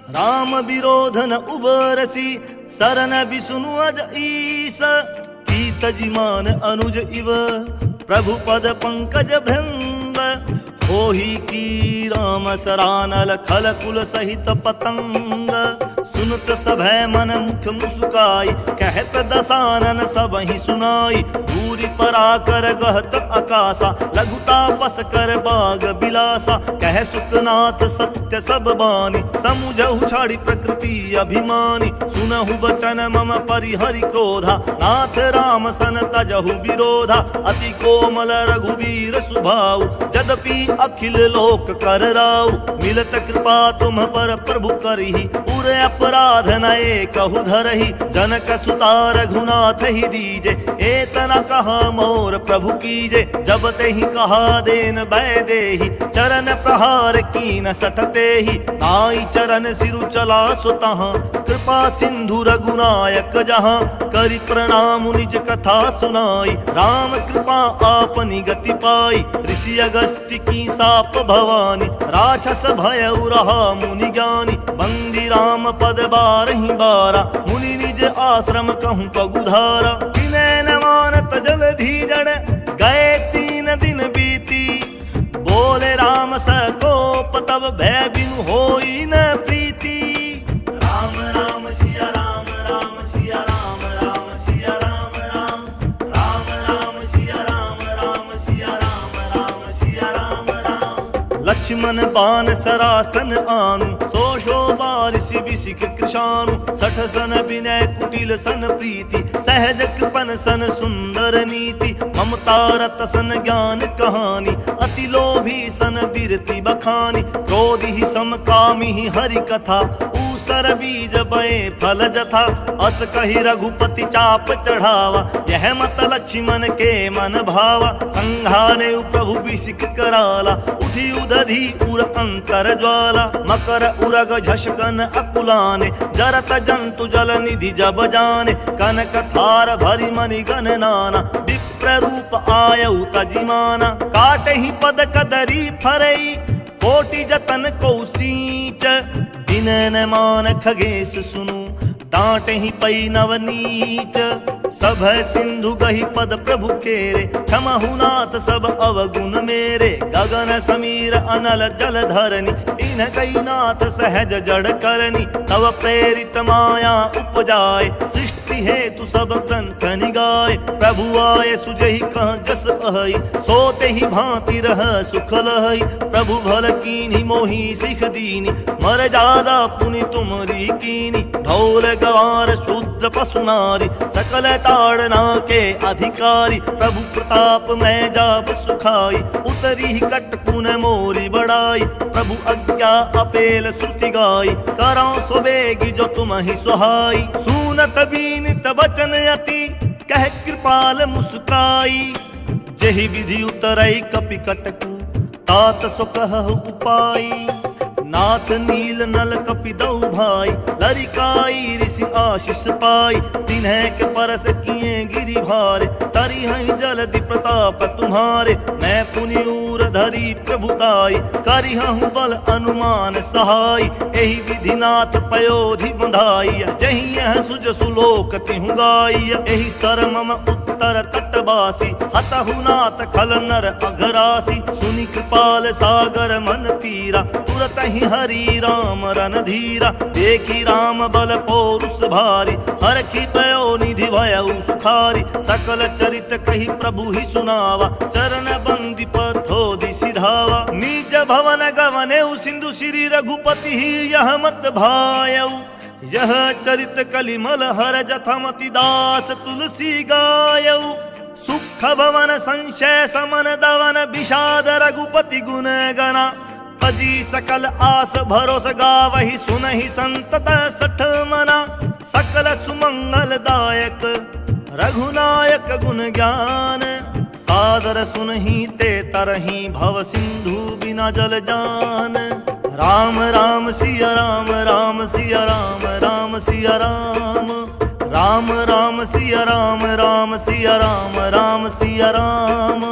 राम विरोध न उबरसी, सरन विष्णु अज ईस। कीत जिमान अनुज इव, प्रभु पद पंकज भृंग। होही की राम सरानल, खल कुल सहित पतंग। सुनत सभय मन मुख मुस्काई, कहत दसानन सब ही सुनाई। दूरी पराकर गहत आकाशा, लघुता बस कर बाग बिलासा। कह सुखनाथ सत्य सब बानी, समुझहु छाड़ी प्रकृति अभिमानी। सुनहु बचन मम परिहरि क्रोधा, नाथ राम सन तजहु विरोधा। अति कोमल रघुवीर सुभाऊ, जदपि अखिल लोक कर राऊ। मिलत कृपा तुम पर प्रभु करही, उर अपराध नये कहु धरही। जनक सुता रघुनाथ ही दीजे, एतना कहा मोर प्रभु कीजे। जब ते ही कहा देन बै देही, चरण प्रहार कीन सठते ही। नाई चरण सिरु चला सुतहाँ, कृपा सिंधु रघुनायक जहाँ। करि प्रणाम निज कथा सुनाई, राम कृपा आपनी गति पाई। ऋषि अगस्त्य की साप भवानी, राक्षस भय रहा मुनि ज्ञानी। बंदी राम पद बारहि बारा, मुनि निज आश्रम कहूँ पगुधारा। विनय न मानत जलधि जड़, गए 3 दिन बीती। बोले राम सकोप, तब भय बिनु होई न प्रीति। राम राम सिया राम, राम सिया राम, राम सिया राम राम। राम राम सिया राम, राम सिया राम, राम सिया राम राम। लक्ष्मण बान सरासन आनु, सोशो बारिशि बिसिख कृशानु। 60 सन विनय कुटिल सन प्रीति, सहज कृपन सन सुंदर नीति। ममता रत सन ज्ञान कहानी, अति लोभी सन बिरति बखानी। क्रोधि ही समकामी ही हरि कथा, सर बीज बए फल जथा। अस कही रघुपति चाप चढ़ावा, यह मत लक्ष्मण के मन भावा। संघाने प्रभु बिसिक कराला, उठी उदधि उर अंतर ज्वाला। मकर उरग झशकन अकुलाने, जरत जंतु जल निधि जब जाने। कनक थार भरी मणि गण नाना, विप्र रूप आयउ तजिमाना। काटे ही पद कदरी फरई, कोटि जतन को सींच। बिनन मान खगेश सुनु, डांटे ही पई नवनीच। सब सिंधु गही पद प्रभु केरे, क्षमहु नाथ सब अवगुण मेरे। गगन समीर अनल जल धरनी, इन कई नाथ सहज जड़ करनी। तव प्रेरित माया उपजाए, सृष्टि हेतु सब ग्रंथ निगाए। प्रभु आए सुजहि कह जस अहई, सोते ही भांति रह सुख लहई। प्रभु भल कीन्ही मोहि सिख दीनी, मर जादा पुनि तुमरी कीनी। ढोल गवार शूद्र पशु नारी, सकल ताड़ना के अधिकारी। प्रभु प्रताप मैं जाब सुखाई, उतरी ही कट पुन मोरी बढ़ाई। प्रभु आज्ञा अपेल श्रुति गाई, करां सुबेगी जो तुम ही सुहाई। सुनत बीनित बचन अति, कह कृपाल मुस्काई। जहि विधि उतरई कपि कटकु, तात सो कहु उपाई। नाथ नील नल कपि दऊ भाई, लरिकाई ऋषि आशीष पाई। तिन्ह के परस किए गिरि भारे, तरी हई जलधि प्रताप तुम्हारे। मैं पुनि ऊर धरी प्रभुताई, करिहूँ बल अनुमान सहाय। एहि विधि नाथ पयोधि बंधाई, जहि यह सुज सुलोक तिहु गाई। एहि सर मम उत्तर तटवासी, हतहु नाथ खल नर अघरासी। सुनि कृपाल सागर मन पीरा, तुरत ही हरि राम रणधीरा। देखी राम बल पौरुष भारी, हरखी पयो निधि भयउ सुखारी। सकल चरित कही प्रभु ही सुनावा, चरण बंदी पथोधि सिधावा। निज भवन गवनेउ सिंधु श्री रघुपति ही यह मत भायउ। यह चरित कलिमल हर जथमति दास तुलसी गायउ। सुख भवन संशय समन दवन, विषाद रघुपति गुण गना। पजी सकल आस भरोस गावहि, सुनहि संतत सठ मना। सकल सुमंगल दायक रघुनायक गुण ज्ञान। सादर सुनहि ते तरहि, भव सिंधु बिना जल जान। राम राम सिया राम, राम सिया राम, राम सिया राम। राम राम सिया राम, राम सिया राम, राम सिया राम।